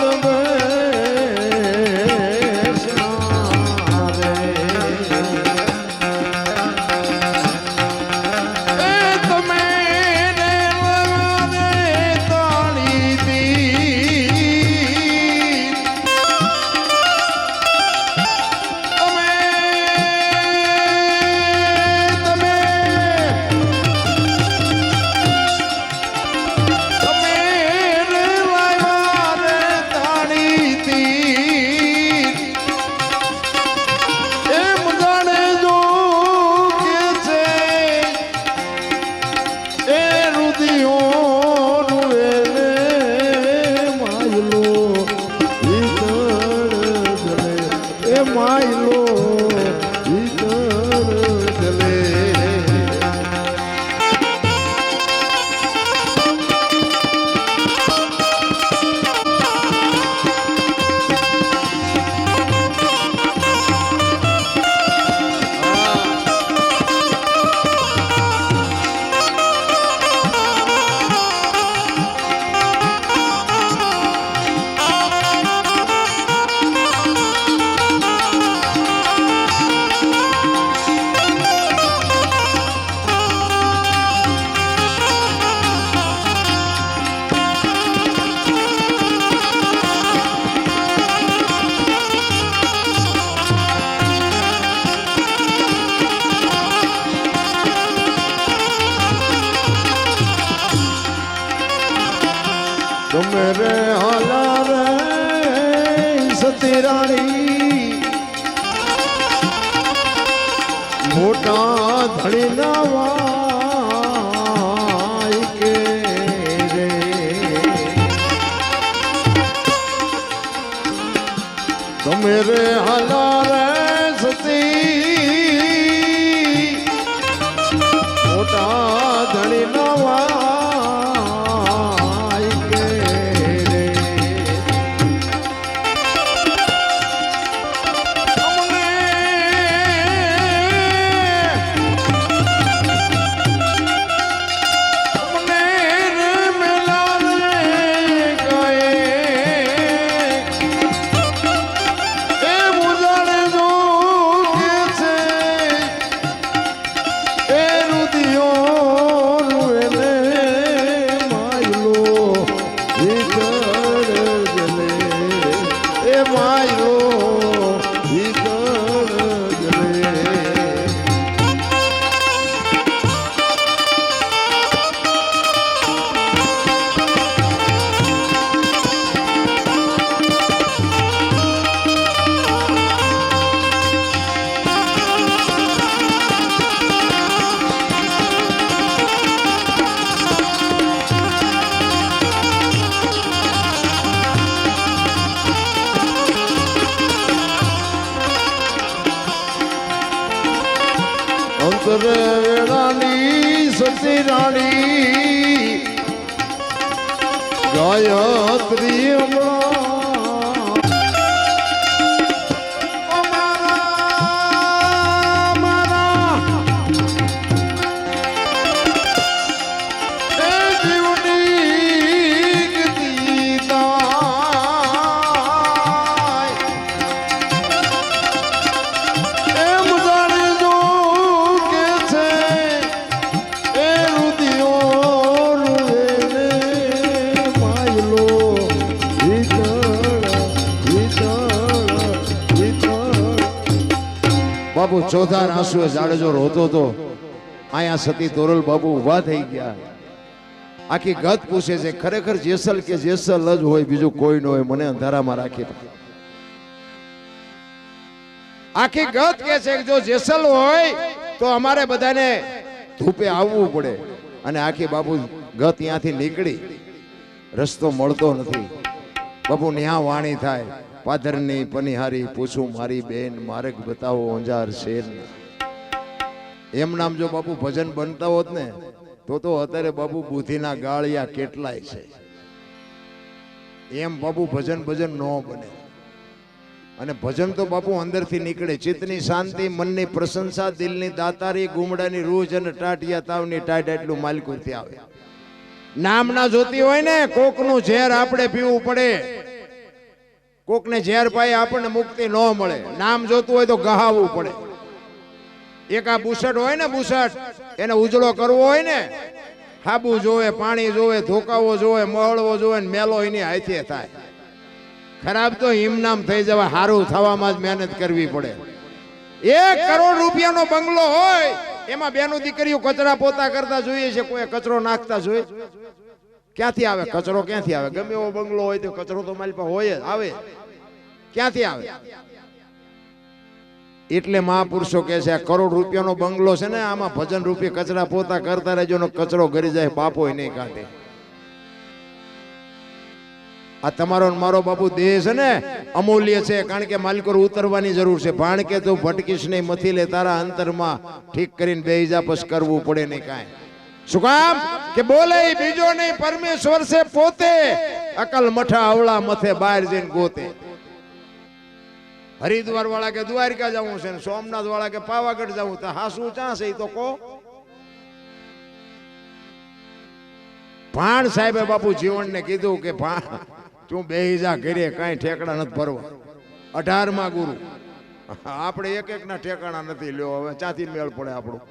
Speaker 1: તમે રે હાલા રે સતી રાણી મોટા ધણી ના વાય કે રે તમે રે હાલા રે સતી મોટા ધણી ના વાય રાણી સતી રાણી ગાયત્રી બાપુ ચોથા આંસુએ જાડેજો રોતો તો અહીંયા સતી તોરલ બાપુ ઉભા થઈ ગયા. આખી ગત પૂછે છે ખરેખર જેસલ કે જેસલ જ હોય બીજું કોઈ ન હોય, મને અંધારામાં રાખી. આખી ગત કે છે જો જેસલ હોય તો અમારે બધાને ધૂપે આવવું પડે. અને આખી બાપુ ગત ત્યાંથી નીકળી, રસ્તો મળતો નથી. બાપુ ન્યા વાણી થાય, પાદરની પનિહારી પૂછું મારી બેન, માર્ગ બતાવો અંજાર શેર. એમ નામ જો બાપુ ભજન બનતા હોત ને તો અત્યારે બાપુ બુદ્ધિના ગાળિયા કેટલાય છે. એમ બાપુ ભજન ન બને. અને ભજન તો બાપુ અંદરથી નીકળે. ચિત્તની શાંતિ, મનની પ્રશંસા, દિલની દાતારી, ગુમડાની રૂજ અને ટાટિયા તાવની ટાટ એટલું માલિકુરથી આવે. નામ ના જોતી હોય ને કોકનું ઝેર આપણે પીવું પડે. કોકને ઝેર પાઈ આપણને મુક્તિ ન મળે. નામ જોતું હોય તો ગહાવવું પડે. એક આ બુસટ હોય ને, બુસટ એને ઉજળો કરવો હોય ને, હાબુ જોવે, પાણી જોવે, ધોકાવો જોવે, મળવો જોવે ને મેલો એની હાથે થાય. ખરાબ તો હિમનામ થઈ જવા, સારું થવામાં જ મહેનત કરવી પડે. 1 કરોડ રૂપિયાનો બંગલો હોય એમાં બેનું દીકરીઓ કચરા પોતા કરતા જોઈએ છે, કોઈ કચરો નાખતા જોઈએ? ક્યાંથી આવે કચરો? ક્યાંથી આવે? ગમે એવો બંગલો હોય તો કચરો તો મારી પાસે હોય જ. આવે ક્યાંથી આવે? એટલે મહાપુરુષો કહે છે 1 કરોડ રૂપિયાનો બંગલો છે ને, આમાં ભજન રૂપી કચરા પોતા કરતા રહેજો ને કચરો ઘરી જાય બાપો નહીં કાઢે. આ તમારો મારો બાપુ દેહ છે ને અમૂલ્ય છે, કારણ કે માલિકો ઉતરવાની જરૂર છે. ભાણ કે તું ભટકીશ નહીં, મથી લે તારા અંતરમાં, ઠીક કરીને બેહીજા પછ કરવું પડે નહીં કાંઈ. શું કામ કે બોલે બીજો નહીં પરમેશ્વર છે પોતે, અકલ મઠા અવળા મથે બહાર જઈને ગોતે. હરિદ્વાર વાળા કે દ્વારકા જવું છે, સોમનાથ વાળા કે પાવાગઢ જવું, તો હાસુ ચા છે તો કો. ભાણ સાહેબે બાપુ જીવન ને કીધું કે ભાણ તું બેહી જા ઘરે, કાંઈ ઠેકડા નથી ભરવા. 18મા ગુરુ. આપણે એક ના ઠેકાણા નથી. લ્યો હવે ચાથી મેળ પડે આપણું.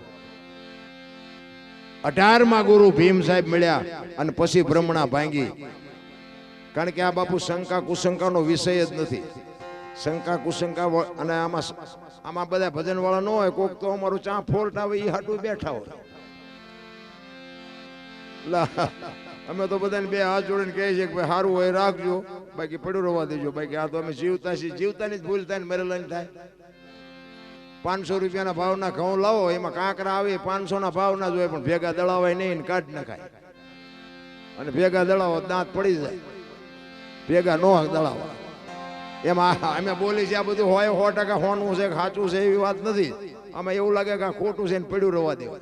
Speaker 1: 18મા ગુરુ ભીમ સાહેબ મળ્યા અને પછી બ્રહ્મણા ભાંગી. કારણ કે આ બાપુ શંકા કુશંકાનો વિષય જ નથી. શંકા કુશંકા અને આમાં બધા ભજન વાળા ન હોય, કોક તો અમારું ચા ફોલ્ટ આવે એ હાટું બેઠા હોય. અમે તો બધાને બે હાથ જોડીને કહે છે કે ભાઈ સારું હોય રાખજો, બાકી પડ્યું રહેવા દેજો. બાકી આ તો અમે જીવતા છીએ, જીવતાની જ ભૂલ થાય ને મરેલાની થાય. 500 રૂપિયાના ભાવના ઘઉં લાવો, એમાં કાંકરા આવે 500 ના ભાવ ના જોઈએ, પણ ભેગા દળાવાય નહીં, કાઢ નખાય. અને ભેગા દળાવો દાંત પડી જાય, ભેગા નો દળાવો. એમાં અમે બોલી છે આ બધું હોય 100% હોનું છે, સાચું છે એવી વાત નથી. આમાં એવું લાગે કે ખોટું છે ને પડ્યું રહેવા દેવા,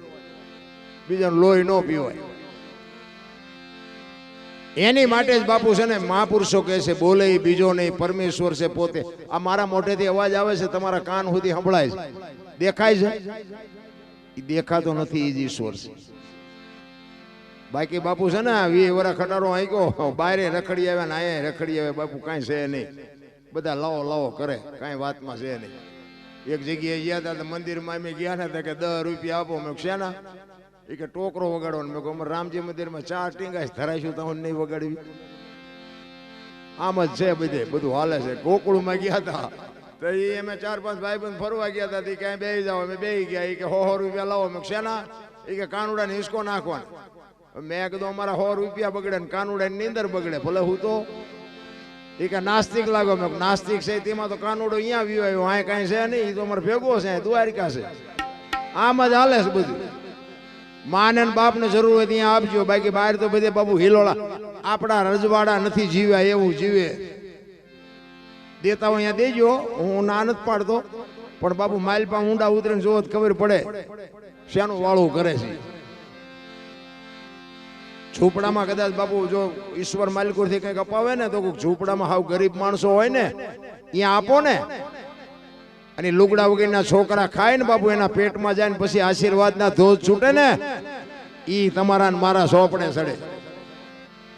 Speaker 1: બીજાનું લોહી ન પીવાય. એની માટે જ બાપુ છે ને મહાપુરુષો કહે છે બોલે બીજો નહીં, પરમેશ્વર છે પોતે. આ મારા મોઢેથી અવાજ આવે છે, તમારા કાન સુધી સંભળાય છે, દેખાય છે? એ દેખાતો નથી, એ જ ઈશ્વર છે. બાકી બાપુ છે ને 20 વર્ષ ખટારો આંક્યો, બારે રખડી આવ્યા ને અહીંયા રખડી આવે, બાપુ કાંઈ છે નહીં, બધા લાવો લાવો કરે, કાંઈ વાતમાં છે નહીં. એક જગ્યાએ ગયા હતા તો મંદિરમાં અમે ગયા ને કે 10 રૂપિયા આપો. મેં શેના? એ કે ટોકરો વગાડવાનો. મેં કહું રામજી મંદિરમાં 4 ટીંગાઈ ધરાઈશું તો નહીં વગાડવી? આમ જ છે બધે, બધું હાલે છે. ગોકુળમાં ગયા હતા તો એ અમે 4-5 ભાઈબંધ ફરવા ગયા હતા, તે ક્યાંય બેસી જાઓ, અમે બેસી ગયા. એ કે 100 રૂપિયા લાવો. મેં શેના? એ કે કાનુડાને હિસકો નાખવાનો. મેં કીધું અમારા 100 રૂપિયા બગડે ને કાનુડાની નીંદર બગડે, ભલે હું તો. એ કે નાસ્તિક લાગો. મેં નાસ્તિક છે તેમાં તો કાનુડો અહીંયા વ્યુ આવ્યો, આ કાંઈ છે નહીં, એ તો અમારે ભેગો છે, દ્વારિકા છે. આમ જ હાલે છે બધું. માને બાપ ને જરૂર હોય ત્યાં આપજો, બાકી બહાર તો બધે બાપુ હિલોળા. આપણા રજવાડા નથી જીવ્યા એવું જીવે. દેતા હોય અહીંયા દેજો, હું ના નથી પાડતો, પણ બાપુ માઇલ પા ઊંડા ઉતરે જોવો ખબર પડે શેનું વાળું કરે છે. ઝૂંપડામાં કદાચ બાપુ જો ઈશ્વર માલિકોથી કંઈક અપાવે ને તો ઝૂંપડામાં હાવ ગરીબ માણસો હોય ને ત્યાં આપો ને, અને લુગડા વગરના છોકરા ખાય ને બાપુ એના પેટમાં જાય ને પછી આશીર્વાદના ધોધ છૂટે ને, ઈ તમારા ને મારા સોપડે ચડે.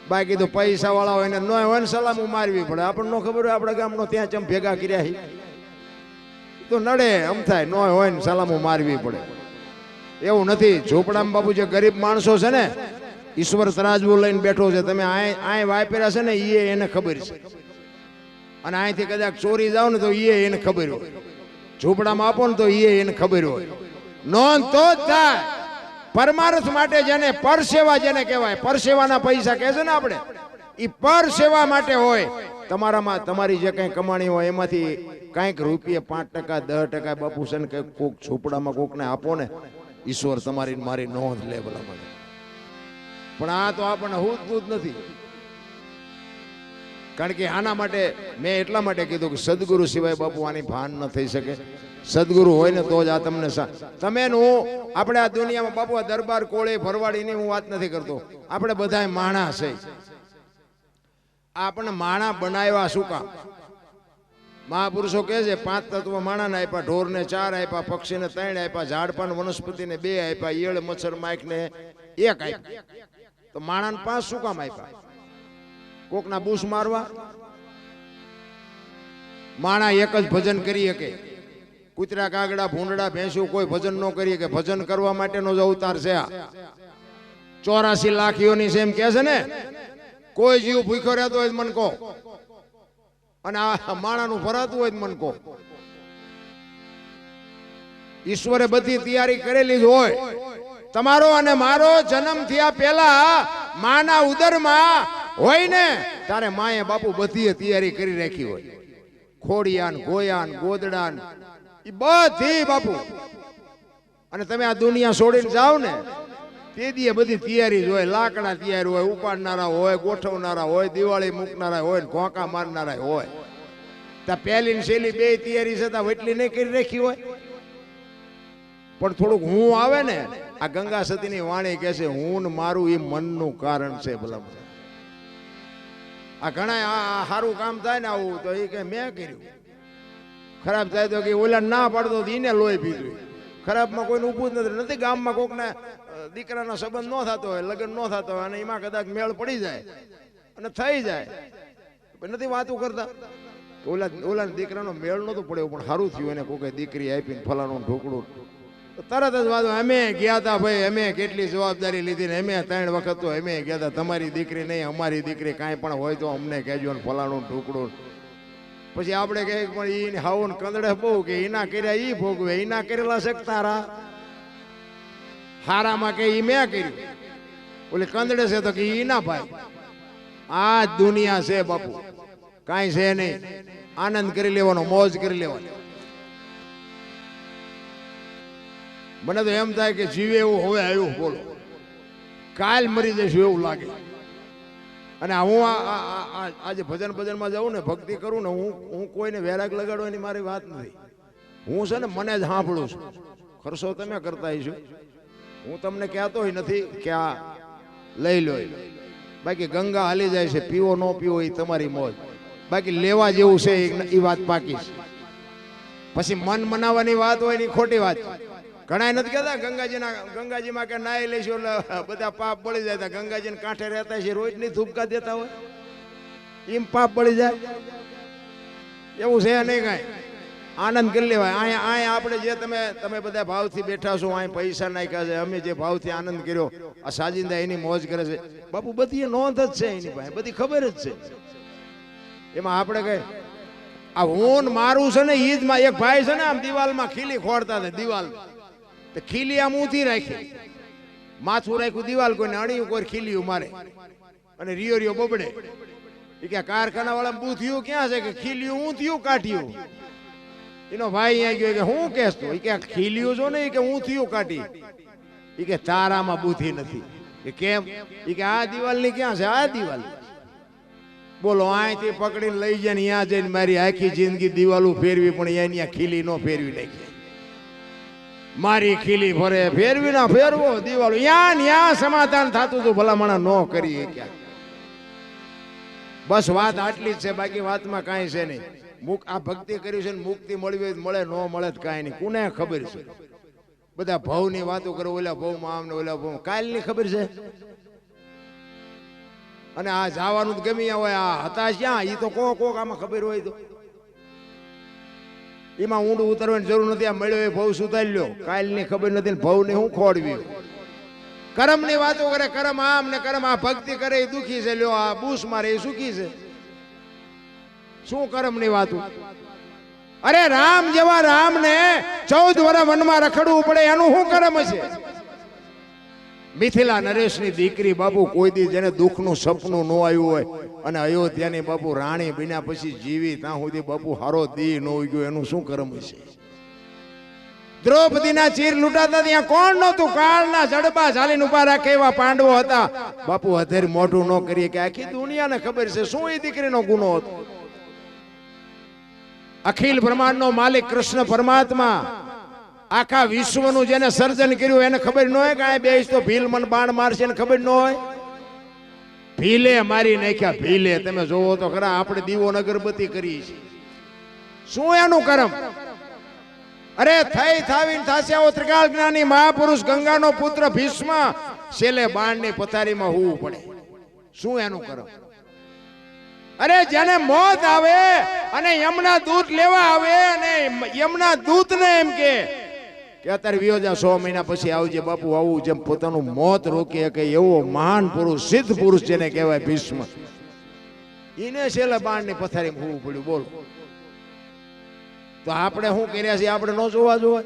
Speaker 1: બાકી તો પૈસા વાળા હોય ને ન હોય ને સલામું મારવી પડે. આપણને ન ખબર હોય આપણા ગામનો ત્યાં ચમ ભેગા કર્યા તો નડે એમ થાય, ન હોય ને સલામું મારવી પડે. એવું નથી. ઝૂંપડામાં બાપુ જે ગરીબ માણસો છે ને, ઈશ્વર તરાજવું લઈને બેઠો છે. તમે આય વાપર્યા છે ને એ એને ખબર છે, અને અહીંથી કદાચ ચોરી જાવ ને તો એ એને ખબર હોય. ઝૂંપડામાં આપો ને તો એને ખબર હોય. નોંધ તો જ થાય. પરમાર્થ માટે જેને પરસેવા જેને કહેવાય, પરસેવાના પૈસા કહે છે ને આપણે, એ પરસેવા માટે હોય. તમારામાં તમારી જે કંઈ કમાણી હોય એમાંથી કાંઈક રૂપિયા 5% 10% બાપુ છે ને કંઈક કોક ઝૂંપડામાં કોકને આપો ને, ઈશ્વર તમારી મારી નોંધ લે ભલા મને. પણ આ તો આપણને હૂત નથી. કારણ કે આના માટે મેં એટલા માટે કીધું કે સદગુરુ સિવાય બાપુ આની ભાન ન થઈ શકે. સદગુરુ હોય ને તો જ આ તમને તમે હું આપણે આ દુનિયામાં બાપુ આ દરબાર કોળે ભરવાડીની હું વાત નથી કરતો. આપણે બધાય માણા છે. આપણને માણા બનાવ્યા શું કામ? મહાપુરુષો કહે છે 5 તત્વ માણાને આપ્યા, ઢોરને 4 આપ્યા, પક્ષીને 3 આપ્યા, ઝાડપાન વનસ્પતિને 2 આપ્યા, ઈયળ મચ્છર માખને 1 આપ્યા. તો માણાને 5 શું કામ આપ્યા? કોકના બૂસ મારવા? માણા એક જ ભજન કરી શકે. કૂતરા કાગડા ભૂંડડા ભેંસું કોઈ ભજન ન કરી શકે. ભજન કરવા માટેનો જ અવતાર છે આ. 84 લાખ યોની છે એમ કે છે ને. કોઈ જીવ ભૂખ્યો રહેતો હોય મન કહો, અને આ માણાનું ભરાતું હોય મન કહો. ઈશ્વરે બધી તૈયારી કરેલી જ હોય. તમારો અને મારો જન્મ થયા પહેલા માના ઉદરમાં હોય ને તારે માએ બાપુ બધી તૈયારી કરી રાખી હોય. ખોડિયાન ગોયાન ગોદડાન એ બધી બાપુ. અને તમે આ દુનિયા છોડીને જાઓ ને તે દી બધી તૈયારી જ હોય. લાકડા તૈયાર હોય, ઉપાડનારા હોય, ગોઠવનારા હોય, દિવાળી મૂકનારા હોય, ઘોંકા મારનારા હોય. ત્યાં પહેલી ને છેલ્લી 2 તૈયારી છે ત્યાં એટલી નહીં કરી રાખી હોય. પણ થોડુંક હું આવે ને, આ ગંગા સતીની વાણી કહે છે હું ને મારું એ મનનું કારણ છે. ભલા આ ઘણા આ સારું કામ થાય ને આવું તો એ કે મેં કર્યું, ખરાબ થાય તો કે ઓલા ના પાડતો એને લોહી પીધું. ખરાબમાં કોઈને ઊભું જ નથી. ગામમાં કોકને દીકરાનો સંબંધ ન થતો હોય, લગ્ન ન થતો હોય, અને એમાં કદાચ મેળ પડી જાય અને થઈ જાય, નથી વાતું કરતા. ઓલા દીકરાનો મેળ નતો પડ્યો પણ સારું થયું એને કોઈ દીકરી આપીને ફલાણું ઢોકળું. તરત જ વાતો અમે ગયા હતા ભાઈ, અમે કેટલી જવાબદારી લીધી ને અમે 3 વખત તો અમે ગયા હતા. તમારી દીકરી નહીં, અમારી દીકરી કાંઈ પણ હોય તો અમને કહેજો ને ફલાણું ઢોકળું. પછી આપણે કહીએ પણ એ હાવું કંદડે બહુ કે એના કર્યા ઈ ભોગવે, એના કરેલા છે તારા હારામાં કે ઈ મેં કર્યું. ઓલી કંદડે છે તો કે ઈ ના ભાઈ, આ દુનિયા છે બાપુ, કાંઈ છે નહીં, આનંદ કરી લેવાનો, મોજ કરી લેવાનો. મને તો એમ થાય કે જીવે એવું હવે આવ્યું, બોલો કાલ મરી જઈશું એવું લાગે. અને હું આજે ભજન ભજનમાં જાઉં ને, ભક્તિ કરું ને, હું કોઈને વેરાગ લગાડવાની મારી વાત નથી. હું છે ને મને જ સાંભળું છું. ખર્ચો તમે કરતા છો, હું તમને કહેતો નથી કે આ લઈ લો. બાકી ગંગા હાલી જાય છે, પીવો ન પીવો એ તમારી મોજ. બાકી લેવા જેવું છે એ વાત પાકી છે. પછી મન મનાવવાની વાત હોય ને ખોટી વાત. ઘણા નથી કહેતા ગંગાજીમાં કે નાઈ લઈશું એટલે બધા પાપ બળી જાય. ગંગાજીને કાંઠે રહેતા છે, રોજ ની ધૂપકા દેતા હોય, એમ પાપ બળી જાય. એવું છે નહીં કાંઈ. આનંદ કરી લેવાય. અહીંયા આપણે જે તમે બધા ભાવથી બેઠા છો, અહીં પૈસા નાખ્યા છે, અમે જે ભાવથી આનંદ કર્યો, આ સાજિંદા એની મોજ કરે છે બાપુ, બધી નોંધ જ છે એની પાસે, બધી ખબર જ છે. એમાં આપણે કઈ આ હું મારું છે ને, ઈ જ એક ભાઈ છે ને, આમ દિવાલમાં ખીલી ખોડતા હતા. દિવાલ તો ખીલી આમ ઊંધી રાખી, માથું રાખ્યું દિવાલ, કોઈને અણિયું, કોઈ ખીલીયું મારે અને રિયો રિયો બબડે. એ કે કારખાના વાળા બૂથિયું ક્યાં છે કે ખીલીયું ઊંધિયું કાઢ્યું. એનો ભાઈ અહીંયા ગયો કે હું કેસ તો, એ કે ખીલ્યું છો ને, કે હું થયું કાઢી. એ કે તારામાં બુદ્ધિ નથી. કે કેમ? એ કે આ દિવાલ ની ક્યાં છે, આ દિવાલ. બોલો અહીંથી પકડીને લઈ જાય ને ત્યાં જઈને મારી આખી જિંદગી દિવાલો ફેરવી, પણ અહીંયા ખીલી નો ફેરવી નાખી. મારી ખીલી ફરે, ફેરવી ના ફેરવો દિવાલો, ત્યાં સમાધાન થતું હતું. ભલામણા નો કરી ક્યાં. બસ વાત આટલી જ છે, બાકી વાતમાં કાંઈ છે નહીં. આ ભક્તિ કરી છે ને મુક્તિ મળવી મળે, ન મળે તો કાંઈ નહીં. કોને ખબર છે? બધા ભાવની વાતો કરે, ઓલા ભાવમાં આમ ને ઓલા ભાવ. કાલની ખબર છે? અને આ જવાનું ગમી હોય, આ હતા ક્યાં એ તો કોક આમાં ખબર હોય તો એમાં ઊંડું ઉતરવાની જરૂર નથી. આ મળ્યો એ ભાવ સુધારી લ્યો. કાલની ખબર નથી ને ભાવને હું ખોડવી. કરમની વાતો કરે, કરમ આમ ને કરમ આ. ભક્તિ કરે એ દુખી છે, લ્યો આ બૂસ મારે એ સુખી છે. શું કરમ ની વાતું? અરે રામ જેવા રામ ને 14 વર્ષ વનમાં રખડવું પડે, એનું શું કરમ છે? મિથિલા નરેશ ની દીકરી બાપુ, કોઈ દી જેને દુઃખ નું સપનું ન આવ્યું હોય અને અયોધ્યાની બાપુ રાણી બન્યા પછી જીવી ત્યાં સુધી બાપુ હારો દી ન ગયો, એનું શું કરમ છે? દ્રૌપદીના ચીર લૂંટાતા ત્યાં કોણ નહોતું? કાળના જડબા ઝાલીને ઉભા રાખે એવા પાંડવો હતા. બાપુ અધેર મોઢું ન કરીએ કે આખી દુનિયાને ખબર છે શું એ દીકરીનો ગુનો હતો. અખિલ બ્રહ્માંડ નો માલિક કૃષ્ણ પરમાત્મા, આખા વિશ્વનું જેને સર્જન કર્યું એને ખબર ન હોય કે આ બેસ તો ભીલ મન બાણ મારશે, એને ખબર ન હોય? ભીલે મારી નાખ્યા, ભીલે. તમે જોવો તો ખરા, આપણે દીવો અગરબત્તી કરી છે. શું એનું કરમ? અરે થઈ થાવીને થાશે આવો ત્રિકાળ જ્ઞાની મહાપુરુષ ગંગાનો પુત્ર ભીષ્મ છેલ્લે બાણની પથારીમાં હોવું પડે. શું એનું કરમ? અરે જેને મોત આવે અને યમના દૂત લેવા આવે અને યમના દૂતને એમ કે અત્યારે વિયોજા 100 મહિના પછી આવજે બાપુ, આવું જેમ પોતાનું મોત રોકી શકે એવો મહાન પુરુષ, સિદ્ધ પુરુષ જેને કહેવાય ભીષ્મ, એને છેલ્લે બાણની પથારીમાં હોવું પડ્યું. બોલો તો આપણે શું કર્યા છીએ? આપણે ન જોવા જોવા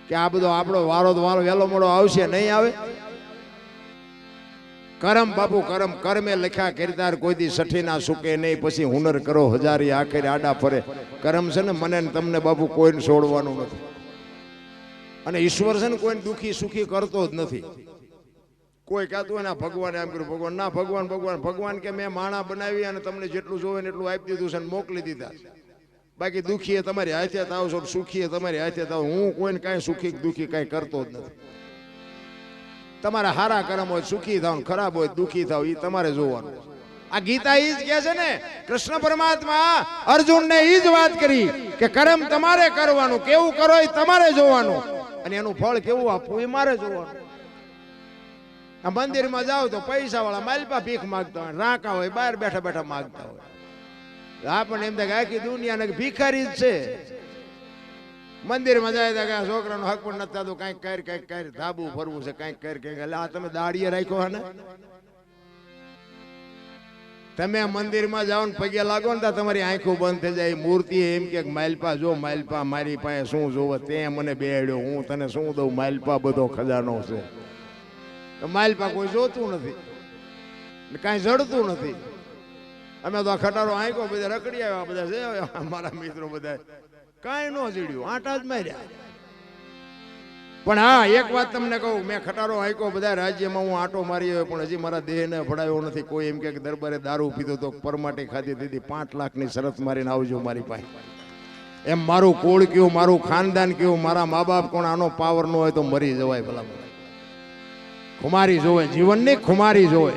Speaker 1: કે આ બધો આપણો વારો વહેલો મોડો આવશે? નહીં આવે. કરમ બાપુ, કરમ. કર્મે લખ્યા કિરદાર કોઈ દી સઠી ના સુકે નહીં. પછી હુનર કરો હજારી આખરે આડા ફરે. કરમ છે ને મને ને તમને બાપુ કોઈને છોડવાનું નથી. અને ઈશ્વર છે ને કોઈને દુખી સુખી કરતો જ નથી. કોઈ કહેતું હોય ના ભગવાન એમ કર્યું, ભગવાન ના, ભગવાન કે મેં માણા બનાવી અને તમને જેટલું જોવે ને એટલું આપી દીધું છે ને મોકલી દીધા. બાકી દુખી તમારી હાથે થાવ છો, સુખી તમારી હાથે થાવ. હું કોઈને કાંઈ સુખી દુખી કાંઈ કરતો જ નથી. તમારા હારા કર્મ હોય સુખી થાવ, ખરાબ હોય દુખી થાવ, એ તમારે જોવાનું. આ ગીતા ઈ જ કહે છે ને, કૃષ્ણ પરમાત્મા અર્જુનને ઈ જ વાત કરી કે કર્મ તમારે કરવાનું, કેવું કરો એ તમારે જોવાનું, અને એનું ફળ કેવું આપવું એ મારે જોવાનું. આ મંદિરમાં જાવ તો પૈસા વાળા માલપા ભીખ માંગતા હોય, રાંકા હોય બહાર બેઠા બેઠા માંગતા હોય. આપણને એમ થાય કે આખી દુનિયાને ભિખારી જ છે. મંદિરમાં જાય તો છોકરાનો હક પણ નથી થતો, કંઈક કર ધાબુ ફરવું છે, કંઈક કર. આ તમે દાડીએ રાખ્યો હે ને? તમે મંદિરમાં જાઓ ને પગે લાગો ને તમારી આંખો બંધ થઈ જાય. મૂર્તિ એમ કે માલપા જો, માલપા મારી પાસે શું જોવે, તે મને બેડ્યો, હું તને શું દઉં, માલપા બધો ખજાનો છે. માલપા કોઈ જોતું નથી, કાંઈ જડતું નથી. અમે તો આ ખટારો આંક્યો, બધા રખડી આવ્યા, બધા છે મારા મિત્રો બધા, કાંઈ ન જડ્યું, આટા જ માર્યા. પણ હા, એક વાત તમને કહું, મેં ખટારો આંક્યો, બધા રાજ્યમાં હું આટો મારી આવ્યો, પણ હજી મારા દેહને ભળાયો નથી. કોઈ એમ કે દરબારે દારૂ પીધો તો પરમાટી ખાધી દીધી, 5 લાખની શરત મારીને આવજો મારી પાસે. એમ મારું કુળ કયું, મારું ખાનદાન કયું, મારા મા બાપ કોણ, આનો પાવર ન હોય તો મરી જવાય. ભલા ખુમારી જોવે, જીવનની ખુમારી જોવે,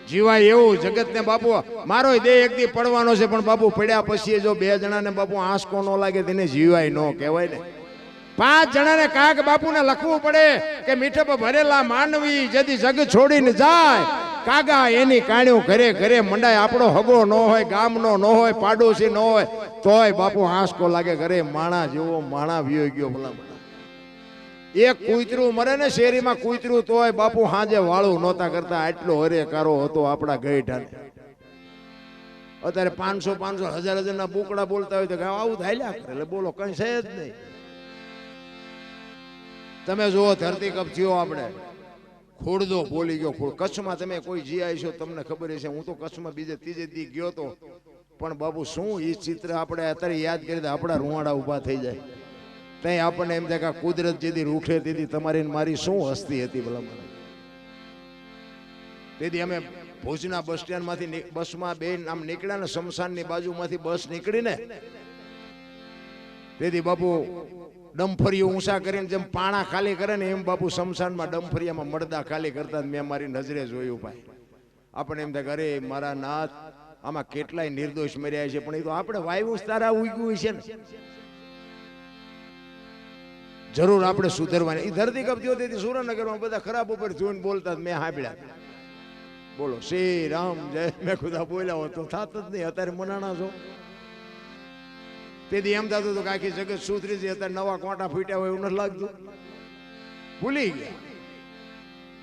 Speaker 1: જીવાય એવું જગતને. બાપુ મારો દેહ એક દી પડવાનો છે, પણ બાપુ પડ્યા પછી જો 2 જણાને બાપુ આંસકો ન લાગે તેને જીવાય ન કહેવાય ને. 5 જણાને કાક બાપુને લખવું પડે કે મીઠપ ભરેલા માનવી જદી જગ છોડીને જાય, કાગા એની કાણ્યું ઘરે ઘરે મંડાય. આપણો હગો ન હોય, ગામનો ન હોય, પાડોશી ન હોય, તોય બાપુ આંસકો લાગે. ઘરે માણા જેવો માણા વિયો ગયો. ભલા એક કૂતરું મરે ને શેરીમાં કૂતરું, તોય બાપુ હાજે વાળું નહોતા કરતા. આટલો હરેકારો હતો આપણા ગઈઢાને. અત્યારે 500 1000 ના બુકડા બોલતા હોય તો આવું હાલ્યા કરે. એટલે બોલો કઈ છે જ નહીં. તમે જુઓ ધરતી કપ થયો, આપણે ખોડદો બોલી ગયો. કચ્છમાં તમે કોઈ જીઆઈ છો તમને ખબર છે. હું તો કચ્છમાં બીજે ત્રીજે દી ગયો તો, પણ બાપુ શું એ ચિત્ર આપણે અત્યારે યાદ કરી તો આપણા રૂવાડા ઊભા થઈ જાય. ત્યાં આપણને એમ થાય કે કુદરત જેથી રૂઠે તેથી તમારી મારી શું હસ્તી હતી. ભલા તેથી અમે ભુજના બસ સ્ટેન્ડ માંથી બસમાં બે આમ નીકળ્યા ને, શમશાનની બાજુમાંથી બસ નીકળીને, તેથી બાપુ ડમફરીઓ ઊંચા કરીને જેમ પાણા ખાલી કરે ને એમ બાપુ શમશાનમાં ડમફરિયામાં મળદા ખાલી કરતા મેં મારી નજરે જોયું. ભાઈ આપણે એમ થાય અરે મારા નાથ, આમાં કેટલાય નિર્દોષ મર્યા છે, પણ એ તો આપણે વાયુ તારા ઉગ્યું છે ને. જરૂર આપણે સુધરવાની. એ ધરતી કપ થયો તેથી સુરેન્દ્રનગરમાં બધા ખરાબ ઉપર જોઈને બોલતા મેં સાંભળ્યા. બોલો શ્રી રામ જય, મેં ખુદા બોલ્યા હોત તો થાત જ નહીં. અત્યારે મનાણા છો તેથી એમ થતું હતું કે આખી જગત સુધરી છે. અત્યારે નવા કોટા ફૂટ્યા હોય એવું નથી લાગતું. ભૂલી ગયા.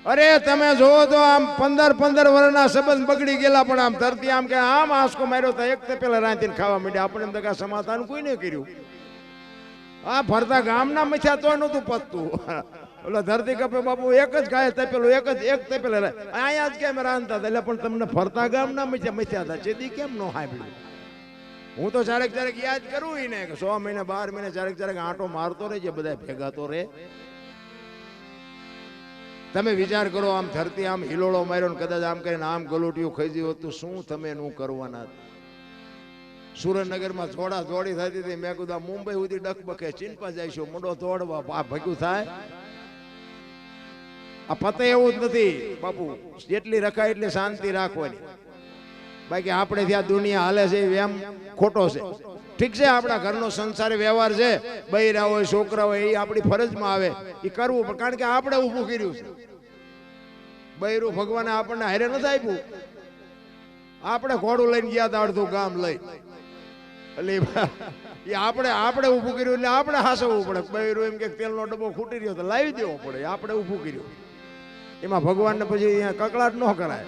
Speaker 1: અરે તમે જોવો તો આમ 15 વર્ષના સંબંધ બગડી ગયેલા, પણ આમ ધરતી આમ કે આમ આંસકો માર્યો તો એક પેલા રાંધીને ખાવા માંડ્યા. આપણે એમ તો સમાધાન કોઈ નહીં કર્યું. આ ફરતા ગામના મથ્યા તોય નતું પતતું. ઓલા ધરતી કપે બાપુ એક જ ગાય તપેલું, એક તપેલા અહીંયા જ કેમ રાંધતા હતા. એટલે પણ તમને ફરતા ગામના મથ્યા હતા, જેથી કેમ ન સાંભળ્યું. હું તો ચારેક યાદ કરું ને કે 6 મહિને 12 મહિને ચારેક આંટો મારતો રહે છે, બધા ભેગા તો રે. તમે વિચાર કરો, આમ ધરતી આમ હિલોળો માર્યો ને કદાચ આમ કરીને આમ ગલોટિયું ખાઈ ગયું હતું, શું તમે નું કરવાના. સુરેન્દ્રનગરમાં થોડા દોડી થતી હતી. મેં કીધું મુંબઈ સુધી ડકબકે ચીનપા જઈશું, મોડો દોડવા આ ભેગું થાય. આ પતે એવું જ નથી બાપુ. જેટલી રખાય એટલી શાંતિ રાખવાની. બાકી આપણે ત્યાં દુનિયા હાલે છે એમ ખોટો છે. ઠીક છે, આપણા ઘરનો સંસારી વ્યવહાર છે, બૈરા હોય છોકરા હોય એ આપણી ફરજમાં આવે, એ કરવું. પણ કારણ કે આપણે ઊભું કર્યું છે. બૈરું ભગવાને આપણને હારે નથી આપ્યું. આપણે ઘોડું લઈને ગયા હતા અડધું ગામ લઈ. એટલે એ આપણે ઊભું કર્યું એટલે આપણે હાસવવું પડે. બૈરું એમ કે તેલનો ડબ્બો ખૂટી રહ્યો તો લાવી દેવો પડે. આપણે ઊભું કર્યું. એમાં ભગવાનને પછી અહીંયા કકળાટ ન કરાય.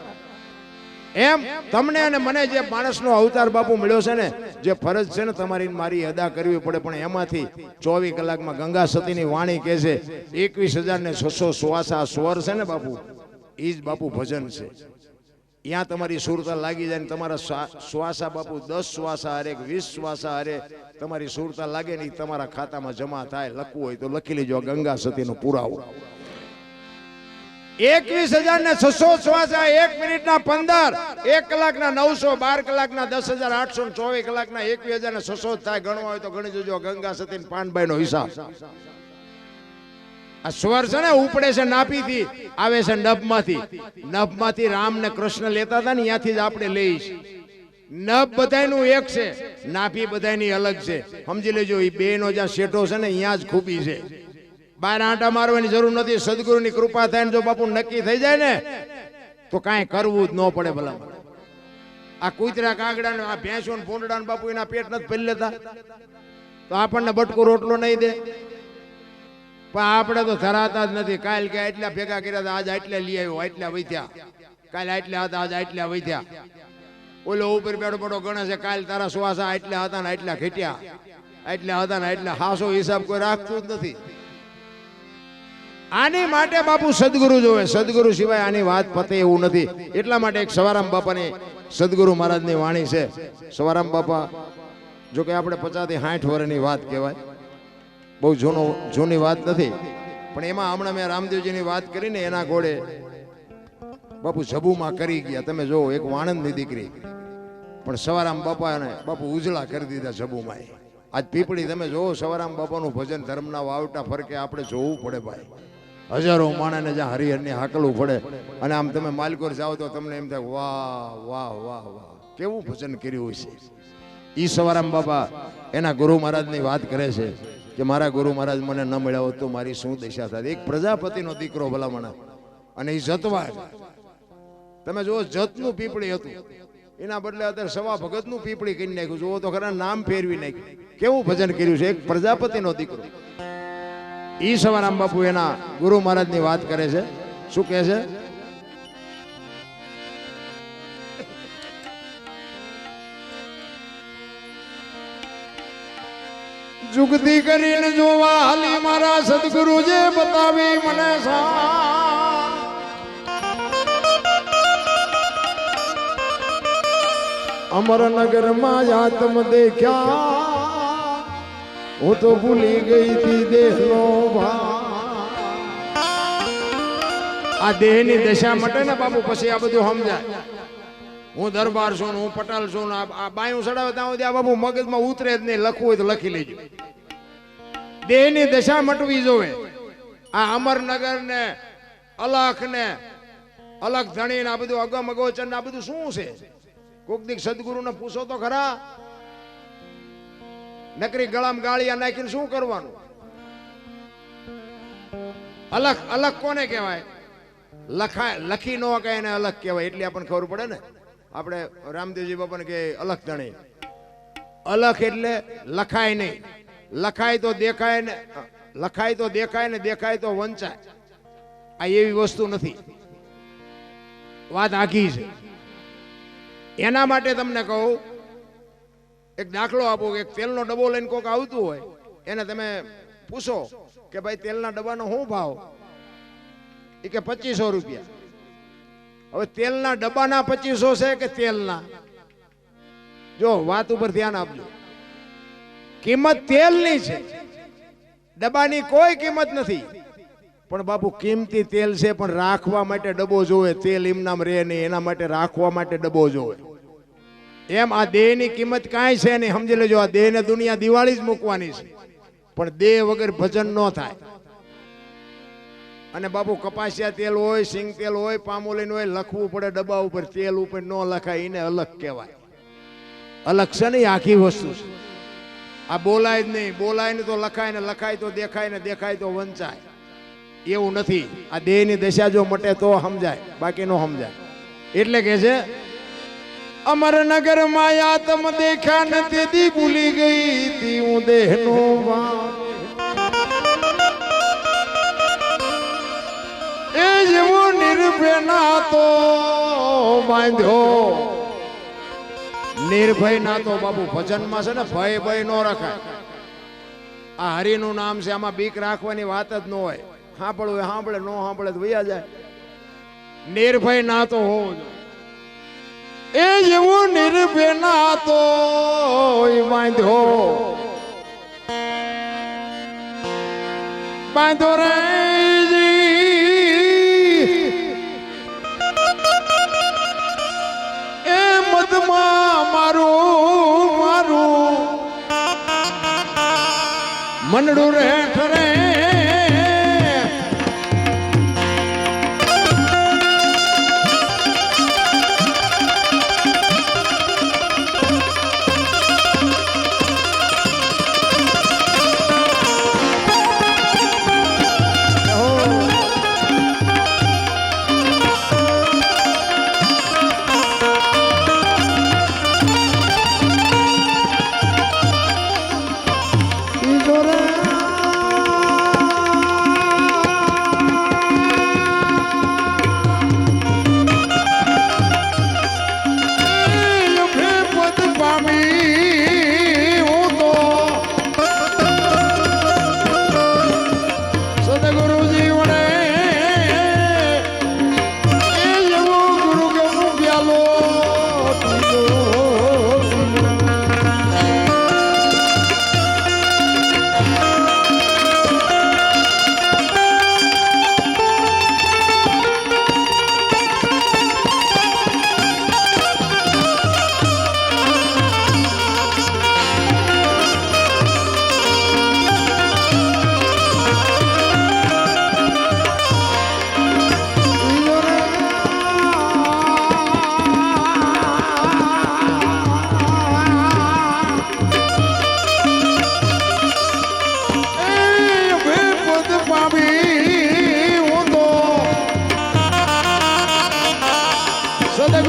Speaker 1: એમ તમને અને મને જે માણસનો અવતાર બાપુ મળ્યો છે ને, જે ફરજ છે ને તમારી મારી અદા કરવી પડે. પણ એમાંથી 24 કલાકમાં ગંગા સતીની વાણી કહે છે 21,600 શ્વાસા સ્વર છે ને બાપુ, એ જ બાપુ ભજન છે. ત્યાં તમારી સુરતા લાગી જાય ને તમારા શ્વાસા બાપુ 10 શ્વાસા હારે 20 શ્વાસા હારે તમારી સુરતા લાગે ને તમારા ખાતામાં જમા થાય. લખવું હોય તો લખી લેજો, ગંગા સતીનો પુરાવો. 21,600 શ્વાસા, 1 મિનિટના 15, 1 કલાકના 900, 12 કલાકના 10,800, 24 કલાકના 21,600 થાય. ગણવા હોય તો ગણી જોજો ગંગા સતી પાનભાઈ નો હિસાબ. આ સ્વર છે ને ઉપડે છે નાભીથી, આવે છે નભમાંથી રામ ને કૃષ્ણ લેતા હતા ને ત્યાંથી જ આપણે લઈશ. નભ બધાયનું એક છે, નાભી બધાયની અલગ છે. સમજી લેજો. એ બે નો જ્યાં શેઠો છે ને ત્યાં જ ખૂબી છે. બહાર આંટા મારવાની જરૂર નથી. સદગુરુની કૃપા થાય ને જો બાપુ નક્કી થઈ જાય ને તો કાંઈ કરવું જ ન પડે. ભલા આ કૂતરા કાગડા ને આ ભેંસો ને ભૂંડડા ને બાપુ એના પેટ નથી ભરી લેતા તો આપણને બટકો રોટલો નહીં દે. પણ આપણે તો ધરાતા જ નથી. કાલ કે આટલા ભેગા કર્યા હતા, આજ આટલા લઈ આવ્યો, આટલા વૈથ્યા. કાલ આટલા હતા, આજ આટલા વૈથ્યા. ઓલો ઉપર બેડો બેડો ગણે છે, કાલ તારા શ્વાસા આટલા હતા ને આટલા ખેટ્યા, આટલા હતા ને આટલા. હાસો હિસાબ કોઈ રાખતું જ નથી. આની માટે બાપુ સદગુરુ જોવે, સદગુરુ સિવાય આની વાત પતે એવું નથી. એટલા માટે એક સવારામ બાપાની સદગુરુ મહારાજની વાણી છે. સવારામ બાપા જો કે આપણે 50 થી 60 વર્ષની વાત કહેવાય, બહુ જૂની વાત નથી, પણ એમાં હમણાં મેં રામદેવજીની વાત કરીને એના ઘોડે બાપુ જબુમાં કરી ગયા. તમે જો એક વાણંદની દીકરી, પણ સવારામ બાપાને બાપુ ઉજળા કરી દીધા જબુમાં. આજ પીપળી તમે જોવો સવારામ બાપાનું ભજન ધર્મના વાવટા ફરકે આપણે જોવું પડે ભાઈ. હજારો માણસને જ્યાં હરિહરની હાકલવું પડે, અને આમ તમે માલકોર જાઓ તો તમને એમ થાય વાહ વાહ વાહ વાહ કેવું ભજન કર્યું છે. ઈ સવારામ બાપા એના ગુરુ મહારાજની વાત કરે છે કે મારા ગુરુ મહારાજ મને ન મળ્યા હોત તો મારી શું દશા થાય. એક પ્રજાપતિનો દીકરો ભલામણા, અને એ જતવા, તમે જુઓ જતનું પીપળી હતું, એના બદલે અત્યારે સવા ભગતનું પીપળી કરી નાખ્યું. જુઓ તો ખરા, નામ ફેરવી નાખ્યું. કેવું ભજન કર્યું છે. એક પ્રજાપતિનો દીકરો. ઈ સવારામ બાપુ એના ગુરુ મહારાજની વાત કરે છે. શું કહે છે? જુગતી કરીને જોવા હાલી મારા સદગુરુ જે બતાવી મને અમરનગર માં આત્મ દેખ્યા, હું તો ભૂલી ગઈ હતી દેહનો ભાવ. આ દેહની દશા મટે ને બાપુ, પછી આ બધું સમજાય. હું દરબાર છું, હું પટાલ છું, આ બાયું ચડાવે ત્યાં સુધી આ બાપુ મગજમાં ઉતરે જ નહીં. લખવું હોય તો લખી લેજો. દેહની દશા મટવી જોવે. આ અમરનગર ને અલખ ને અલખ ધણી આ બધું અગમ અગોચર આ બધું શું છે? કોક દીક સદગુરુ ને પૂછો તો ખરા. નકરી ગળામાં ગાળિયા નાખીને શું કરવાનું? અલખ અલખ કોને કહેવાય? લખી નો કહે એને અલખ કહેવાય. એટલે આપણને ખબર પડે ને. આપણે રામદેવજી બાપાને કે અલખ ધણી. અલખ એટલે લખાય નહીં. લખાય તો દેખાય ને, લખાય તો દેખાય ને દેખાય તો વંચાય. આ એવી વસ્તુ નથી. વાત આખી છે. એના માટે તમને કહું, એક દાખલો આપો. એક તેલનો ડબ્બો લઈને કોક આવતું હોય, એને તમે પૂછો કે ભાઈ તેલના ડબ્બાનો શું ભાવ? એ કે 2500 રૂપિયા. હવે તેલના ડબ્બાના 2500 છે કે તેલના? જો વાત ઉપર ધ્યાન આપજો. કિંમત તેલની છે, ડબ્બાની કોઈ કિંમત નથી. પણ બાપુ કિંમતી તેલ છે, પણ રાખવા માટે ડબ્બો જોવે. તેલ એમનામ રહે નહીં, એના માટે રાખવા માટે ડબ્બો જોવે. એમ આ દેહની કિંમત કાંઈ છે નહીં. સમજી લેજો, આ દેહને દુનિયા દિવાળી જ મૂકવાની છે, પણ દેહ વગર ભજન ન થાય. અને બાપુ કપાસિયા તેલ હોય, સિંગ તેલ હોય, પામોલીન હોય, લખવું પડે ડબ્બા ઉપર. તેલ ઉપર ન લખાય, એને અલગ કહેવાય. અલગ છે નહીં, આખી વસ્તુ છે. આ બોલાય જ નહીં. બોલાય ને તો લખાય, ને લખાય તો દેખાય, ને દેખાય તો વંચાય. એવું નથી. આ દેહની દશા જો મટે તો સમજાય, બાકી નો સમજાય. એટલે કે છે અમરનગર માં આત્મ દેખ્યા ને તેથી ભૂલી ગઈ તી હું દેહનો ભાવ. એ જેવો નિર્ભય ના તો બાંધ્યો. નિર્ભય ના તો બાપુ ભજનમાં છે ને ભય ભય નો રખાય. આ હરિનું નામ છે, આમાં બીક રાખવાની વાત જ ન હોય. સાંભળવું સાંભળે, નો સાંભળે તો વયા જાય. નિર્ભય ના તો હોવો જોઈએ. એ જેવો નિર્ભય ના તો બાંધ્યો, બાંધો રે એ મદમાં મારું મારું મનડું રે ઠરે.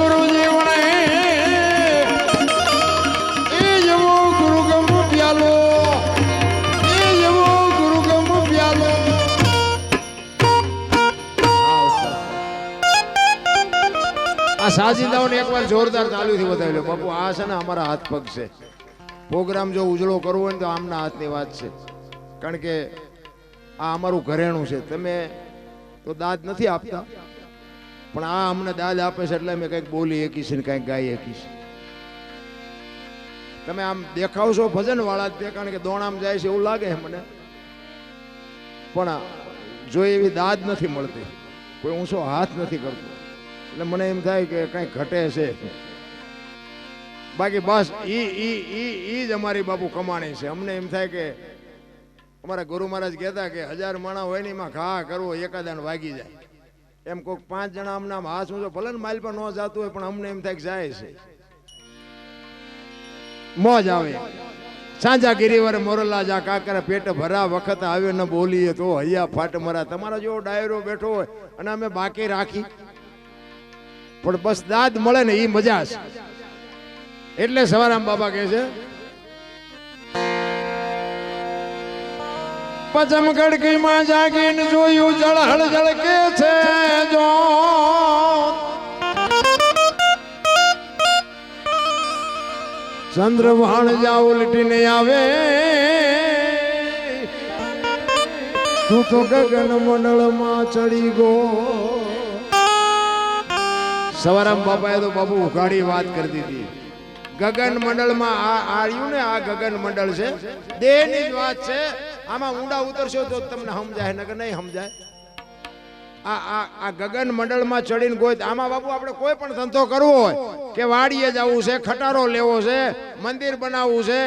Speaker 1: ગુરુ જીવણે એ જેવો ગુરુ ગમ પ્યાલો એ જેવો ગુરુ ગમ પ્યાલો. આ સાજીદાઓને એકવાર જોરદાર તાલીથી બતાવી લો બાપુ. આ છે ને અમારા હાથ પગ છે. પ્રોગ્રામ જો ઉજળો કરવો હોય ને તો આમના હાથની વાત છે. કારણ કે આ અમારું ઘરેણું છે. તમે તો દાદ નથી આપતા પણ આ અમને દાદ આપે છે એટલે અમે કંઈક બોલી શકીશ ને કંઈક ગાઈ શકીશ. તમે આમ દેખાવશો ભજન વાળા જ કારણ કે દોણામ જાય છે એવું લાગે મને, પણ જો એવી દાદ નથી મળતી, કોઈ ઊંચો હાથ નથી કરતો એટલે મને એમ થાય કે કંઈક ઘટે છે. બાકી બસ ઈ જ અમારી બાપુ કમાણી છે. અમને એમ થાય કે અમારા ગુરુ મહારાજ કહેતા કે 1000 માણા હોય ને એમાં ઘા કરવો એકાદાને વાગી જાય. એમ કોઈક 5 જણા અમને આમ હાથ ઊંચો ભલે ને માઇલ પર ન જતું હોય પણ અમને એમ થાય કે જાય છે. મોજ આવે. સાંજા ગિરિવર મોરલા જા કાકરા પેટ ભરા વખત આવે ન બોલીએ તો હૈયા ફાટ મરા. તમારા જેવો ડાયરો બેઠો હોય અને અમે બાકી રાખી પણ બસ દાદ મળે ને એ મજા છે. એટલે સવારામ બાબા કહે છે પચમ ગડકી માં જાગીને જોયું જળહળ જળકે છે જો ચંદ્રવાણ જાવ લીટીને આવે તું તો ગગન મંડળમાં ચડી ગો. સવારામ બાપાએ તો બાપુ ઉઘાડી વાત કરી દીધી. ગગન મંડળમાં આવ્યું ને આ ગગન મંડળ છે દેહની જ વાત છે. આમાં ઊંડા ઉતરશો તો તમને સમજાય નકર નહીં સમજાય. આ ગગન મંડળમાં ચડીને ગોય આમાં બાપુ આપણે કોઈ પણ ધંધો કરવો હોય કે વાડીએ જવું છે, ખટારો લેવો છે, મંદિર બનાવવું છે,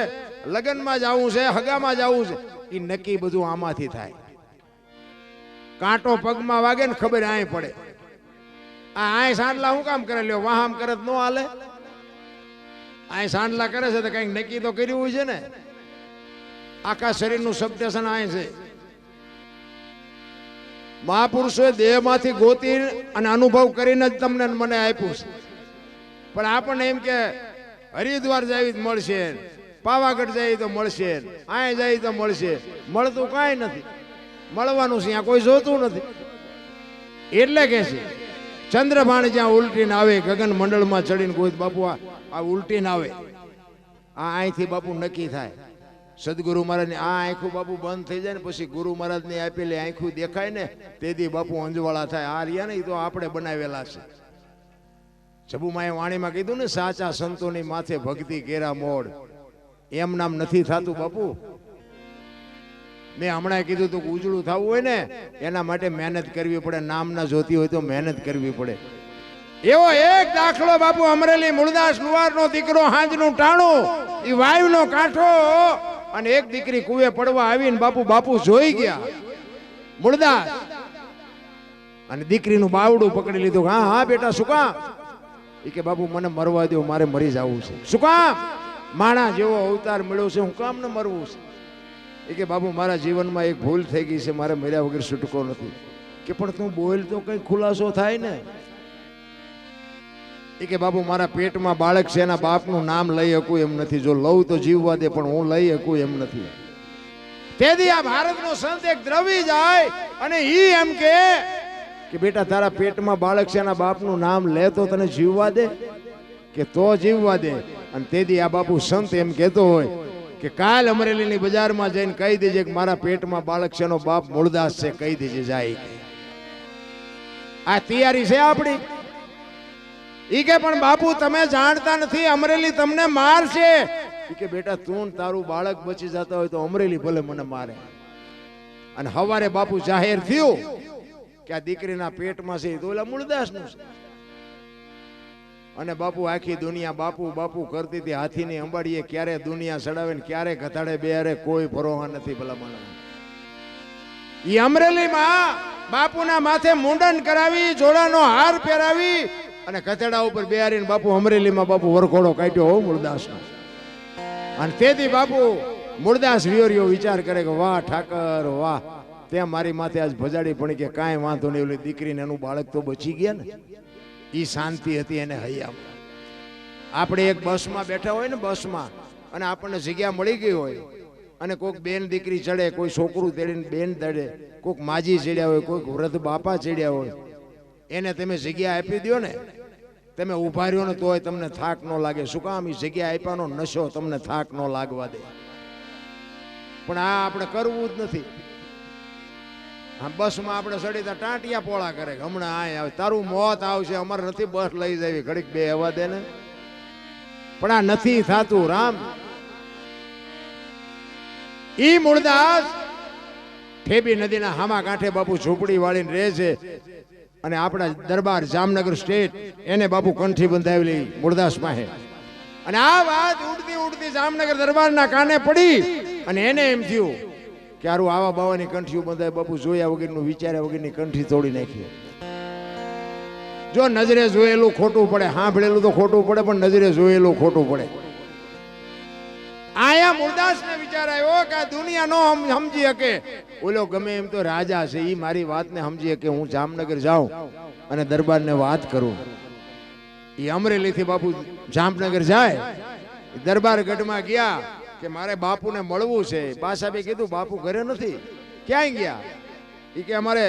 Speaker 1: લગ્નમાં જવું છે, હગામાં જવું છે, એ નક્કી બધું આમાંથી થાય. કાંટો પગમાં વાગે ને ખબર આય પડે. આ સાંડલા હું કામ કરે લ્યો વાહામ કરત નો હાલે. આ સાંડલા કરે છે તો કઈક નક્કી તો કર્યું હોય છે ને. આખા શરીરનું સબસ્ટેશન આ છે. મહાપુરુષોએ દેહમાંથી ગોતી અને અનુભવ કરીને જ તમને મને આપ્યું છે. પણ આપણને એમ કે હરિદ્વાર જાય તો મળશે, પાવાગઢ જાય તો મળશે, આય જાય તો મળશે. મળતું કાંઈ નથી. મળવાનું છે કોઈ જોતું નથી. એટલે કે છે ચંદ્રભાણ જ્યાં ઉલટીને આવે ગગન મંડળમાં ચડીને કોઈ બાપુ આ ઉલટીને આવે આ અહીંથી બાપુ નક્કી થાય. સદગુરુ મહારાજની આ આંખું બાપુ બંધ થઈ જાય ને પછી ગુરુ મહારાજની આપેલી આંખું દેખાય ને તેથી બાપુ અંજવાળા થાય. આ રહ્યા ને એ તો આપણે બનાવેલા છે. જબુમાએ વાણીમાં કીધું ને સાચા સંતોની માથે ભક્તિ કેરા મોડ. એમ નામ નથી થતું બાપુ. મેં હમણાં કીધું તું ઉજળું થવું હોય ને એના માટે મહેનત કરવી પડે. નામ ના જોતી હોય તો મહેનત કરવી પડે. એવો એક દાખલો બાપુ અમરેલી મૂળદાસ લુવારનો દીકરો હાંજનું ટાણું એ વાયુનો કાંઠો અને એક દીકરી કુવે પડવા આવીને બાપુ જોઈ ગયા મૂળદાસ અને દીકરીનું બાવડું પકડી લીધું. હા હા બેટા શું કામ? એ કે બાપુ મને મરવા દો, મારે મરી જવું છે. શું કામ? માણા જેવો અવતાર મળ્યો છે, હું કામ ને મરવું છે? એ કે બાપુ મારા જીવનમાં એક ભૂલ થઈ ગઈ છે, મારે મર્યા વગર છૂટકો નથી. કે પણ તું બોલ તો કઈ ખુલાસો થાય ને. એ કે બાપુ મારા પેટમાં બાળક છે એના બાપનું નામ લઈ શકું એમ નથી. જો લઉં તો જીવવા દે પણ હું લઈ શકું એમ નથી. તેથી આ ભારતનો સંત એક દ્રવી જાય અને ઈ એમ કે બેટા તારા પેટમાં બાળક છે એના બાપનું નામ લે તો તને જીવવા દે કે તો જીવવા દે. અને તેથી આ બાપુ સંત એમ કહેતો હોય કે કાલ અમરેલીની બજારમાં જઈને કહી દેજે કે મારા પેટમાં બાળક છે એનો બાપ મૂળદાસ છે, કહી દેજે જાય. આ તૈયારી છે આપણી. ઈ કે પણ બાપુ તમે જાણતા નથી અમરેલી તમને મારશે. ઈ કે બેટા તું તારું બાળક બચી જતા હોય તો અમરેલી ભલે મને મારે. અને હવારે બાપુ જાહેર થયું કે આ દીકરીના પેટમાં છે તો ઓલા મૂળદાસનું છે. અને બાપુ આખી દુનિયા બાપુ બાપુ કરતી હતી. હાથીની અંબાડીએ ક્યારે દુનિયા ચડાવે ને ક્યારે ગધાડે બેરે કોઈ ભરોહા નથી. ભલા માણસ ઈ અમરેલીમાં બાપુના માથે મુંડન કરાવી, જોડાનો હાર પહેરાવી અને કથેડા ઉપર બેહારીને બાપુ અમરેલીમાં બાપુ વરઘોડો કાઢ્યો હો મૂળદાસનો. અને તેથી બાપુ મૂળદાસ વિયોરીઓ વિચાર કરે કે વાહ ઠાકર વાહ, ત્યાં મારી માથે આજ ભજાડી પણ કે કાંઈ વાંધો નહીં, ઓલી દીકરીને એનું બાળક તો બચી ગયા ને. એ શાંતિ હતી એને હૈયામાં. આપણે એક બસમાં બેઠા હોય ને, બસમાં, અને આપણને જગ્યા મળી ગઈ હોય, અને કોઈક બેન દીકરી ચડે, કોઈ છોકરું તેડીને બેન ચડે, કોઈક માજી ચડ્યા હોય, કોઈક વૃદ્ધ બાપા ચડ્યા હોય, એને તમે જગ્યા આપી દો ને, તમે ઉભા રહ્યો ને તોય તમને થાક ન લાગે. શું કામ? એ જગ્યા આપ્યાનો નશો તમને થાક ન લાગવા દે. પણ આ આપણે કરવું જ નથી. આ બસમાં આપણે ચડીતા ટાંટિયા પોળા કરે, હમણાં આ આવે, તારું મોત આવશે, અમારે નથી બસ લઈ જવી, ઘડીક બે હવા દે ને. પણ આ નથી થાતું. રામ ઈ મૂળદાસ ઠેબી નદીના હામા કાંઠે બાપુ ઝૂંપડી વાળીને રહે છે, અને આપણા દરબાર જામનગર સ્ટેટ એને બાપુ કંઠી બંધાવેલી મૂળદાસ પાસે. અને આ વાત ઉડતી ઉડતી જામનગર દરબારના કાને પડી, અને એને એમ થયું કે આરું આવા બાવાની કંઠીઓ બંધાય. બાપુ જોયા વગરનું, વિચાર્યા વગરની કંઠી તોડી નાખી. જો નજરે જોયેલું ખોટું પડે, સાંભળેલું તો ખોટું પડે, પણ નજરે જોયેલું ખોટું પડે. આયા મૂળદાસ ને વિચાર આવ્યો કે આ દુનિયા નો સમજી શકે. ઓલો ગમે એમ તો રાજા છે, ઈ મારી વાતને સમજી શકે. હું જામનગર જાઉં અને દરબારને વાત કરું. ઈ અમરેલી થી બાપુ જામનગર જાય, દરબાર ગઢમાં ગયા કે મારે બાપુને મળવું છે. બા સાહેબે કીધું બાપુ ઘરે નથી. ક્યાંય ગયા? ઈ કે અમારે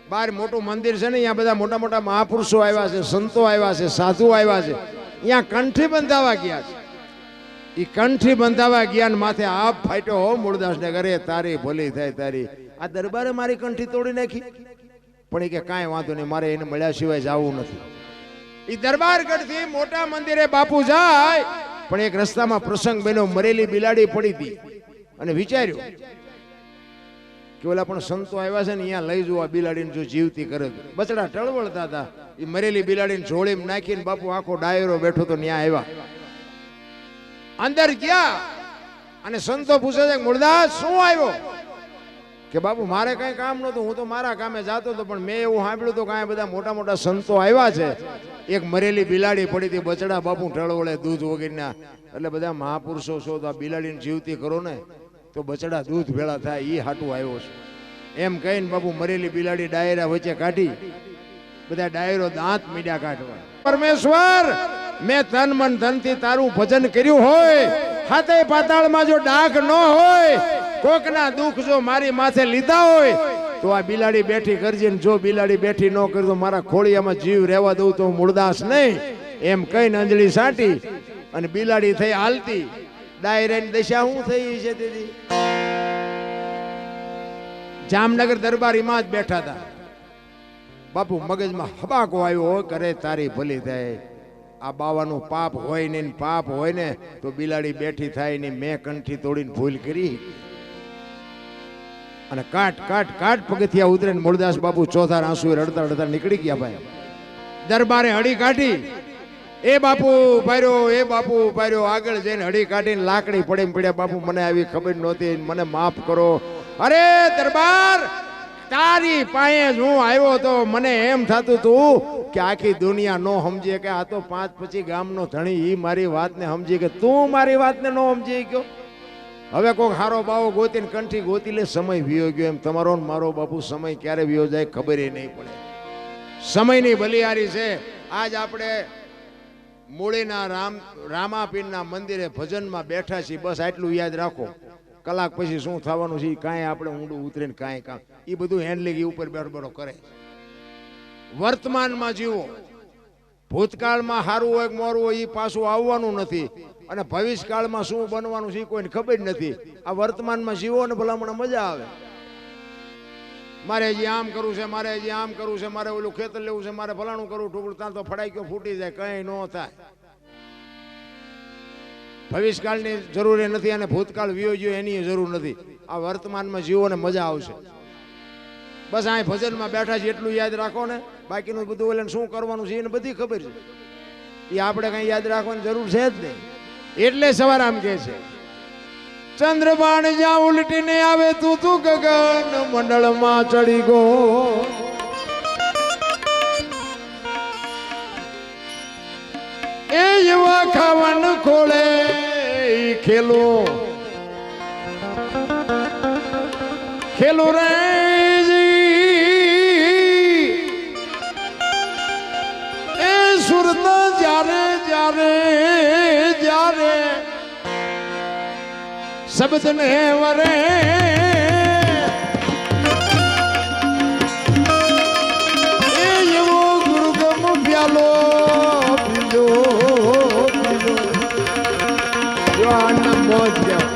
Speaker 1: બહાર મોટું મંદિર છે ને, અહીંયા બધા મોટા મોટા મહાપુરુષો આવ્યા છે, સંતો આવ્યા છે, સાધુ આવ્યા છે, અહીંયા કંઠી બંધાવા ગયા છે. ઈ કંઠી બંધાવા ગયા ને માથે આપ ફાટ્યો હો મૂળદાસ ને. ઘરે તારી ભલી થાય તારી. આ દરબારે મારી કંઠી તોડી નાખી. પણ એ કે કાંઈ વાંધો નહીં, મારે એને મળ્યા સિવાય જવું નથી. ઈ દરબારગઢ થી મોટા મંદિરે બાપુ જાય, પણ એક રસ્તામાં પ્રસંગ બન્યો. મરેલી બિલાડી પડી હતી, અને વિચાર્યું કે ઓલા પણ સંતો આવ્યા છે ને, અહીંયા લઈ જવા બિલાડીને, જો જીવતી કરે. બચડા ટળવળતા હતા. એ મરેલી બિલાડીને જોડીમાં નાખીને બાપુ આખો ડાયરો બેઠો તો ન્યા આવ્યા. અંદર ગયા અને સંતો પૂછે છે મૂળદાસ શું આવ્યો? કે બાપુ મારે કઈ કામ નહોતું, હું તો મારા કામે જાતો હતો, પણ મેં એવું સાંભળ્યું તો કાંઈ બધા મોટા મોટા સંતો આવ્યા છે. એક મરેલી બિલાડી પડી હતી, બચડા બાપુ ટળવળે દૂધ વગરના. એટલે બધા મહાપુરુષો છો તો આ બિલાડીને જીવતી કરો ને તો બચડા દૂધ ભેળા થાય, ઈ હાટું આવ્યો છું. એમ કહીને બાપુ મરેલી બિલાડી ડાયરા વચ્ચે કાઢી, બધા ડાયરો દાંત મીડ્યા કાઢવા. પરમેશ્વર, મેં તન મન ધનથી તારું ભજન કર્યું હોય, હાથે પાતાળમાં જો ડાઘ ન હોય, કોકના દુઃખ જો મારી માથે લીધા હોય, તો આ બિલાડી બેઠી કરજે. જો બિલાડી બેઠી ન કરી તો મારા ખોળિયામાં જીવ રહેવા દઉં તો મૂળદાસ નહીં. એમ કહીને અંજળી સાટી અને બિલાડી થઈ હાલતી. ડાયરાની દશા શું થઈ છે દીદી? જામનગર દરબારીમાં જ બેઠા હતા. બાપુ મગજમાં હબાકો આવ્યો હોય, કરે તારી ભલી થાય. આ બાવાનું પાપ હોય ને, પાપ હોય ને તો બિલાડી બેઠી થાય ને. મેં કંઠી તોડીને ભૂલ કરી, અને કાટ કાટ કાટ પગથિયા ઉતરે ને મૂળદાસ બાપુ ચોથા આંસુ રડતા રડતા નીકળી ગયા. ભાઈ દરબારે હળી કાઢી. એ બાપુ પાર્યો, એ બાપુ પાર્યો. આગળ જઈને હળી કાઢીને લાકડી પડે પડ્યા. બાપુ મને આવી ખબર નહોતી, મને માફ કરો. અરે દરબાર, તારી પાસે હું આવ્યો તો મને એમ થતું તું કે આખી દુનિયા નો સમજે કે આ તો 5-25 ગામનો ધણી. ઈ મારી વાતને સમજી કે તું મારી વાતને નો સમજી ગયો. હવે કોઈક હારો બાવો ગોતીને કંઠી ગોતી લે. સમય વિયો ગયો. એમ તમારો ને મારો બાપુ સમય ક્યારે વિયો જાય ખબર નહીં પડે. સમયની બલિહારી છે. આજ આપણે મૂળીના રામાપીરના મંદિરે ભજનમાં બેઠા છીએ. બસ આટલું યાદ રાખો. કલાક પછી શું થવાનું છે કાંઈ આપણે ઊંડું ઉતરીને કાંઈ કામ એ બધું હેન્ડલિંગ ઉપર બેઠો કરે. વર્તમાનમાં જીવો. ભૂતકાળમાં સારું હોય મોરું હોય એ પાછું આવવાનું નથી, અને ભવિષ્યકાળમાં શું બનવાનું છે કોઈને ખબર નથી. આ વર્તમાનમાં જીવો ને ભલામણ મજા આવે. મારે હજી આમ કરવું છે, મારે હજી આમ કરવું છે, મારે ઓલું ખેતર લેવું છે, મારે ફલાણું કરવું, ટુકડું ત્યાં તો ફડાઈ ગયો ફૂટી જાય, કઈ ન થાય. ભવિષ્યકાળની જરૂર નથી અને ભૂતકાળ વિયો ગયો એની જરૂર નથી. આ વર્તમાનમાં જીવો ને મજા આવશે. બસ આ ભજનમાં બેઠા છે એટલું યાદ રાખો ને. બાકીનું બધું ઓલે શું કરવાનું છે એને બધી ખબર છે. એ આપણે કઈ યાદ રાખવાની જરૂર છે જ નહીં. એટલે સવાર આમ કે છે ચંદ્રબાણ જ્યાં ઉલટીને આવે તું ગગન મંડળમાં ચડી ગો. એ એવા ખાવન ખોળે ખેલું ખેલું રે શબ્દ ને વરે એવો ગુરુગમ પ્યાલો પીજો પીજો જો આનંદ મોજ ગયા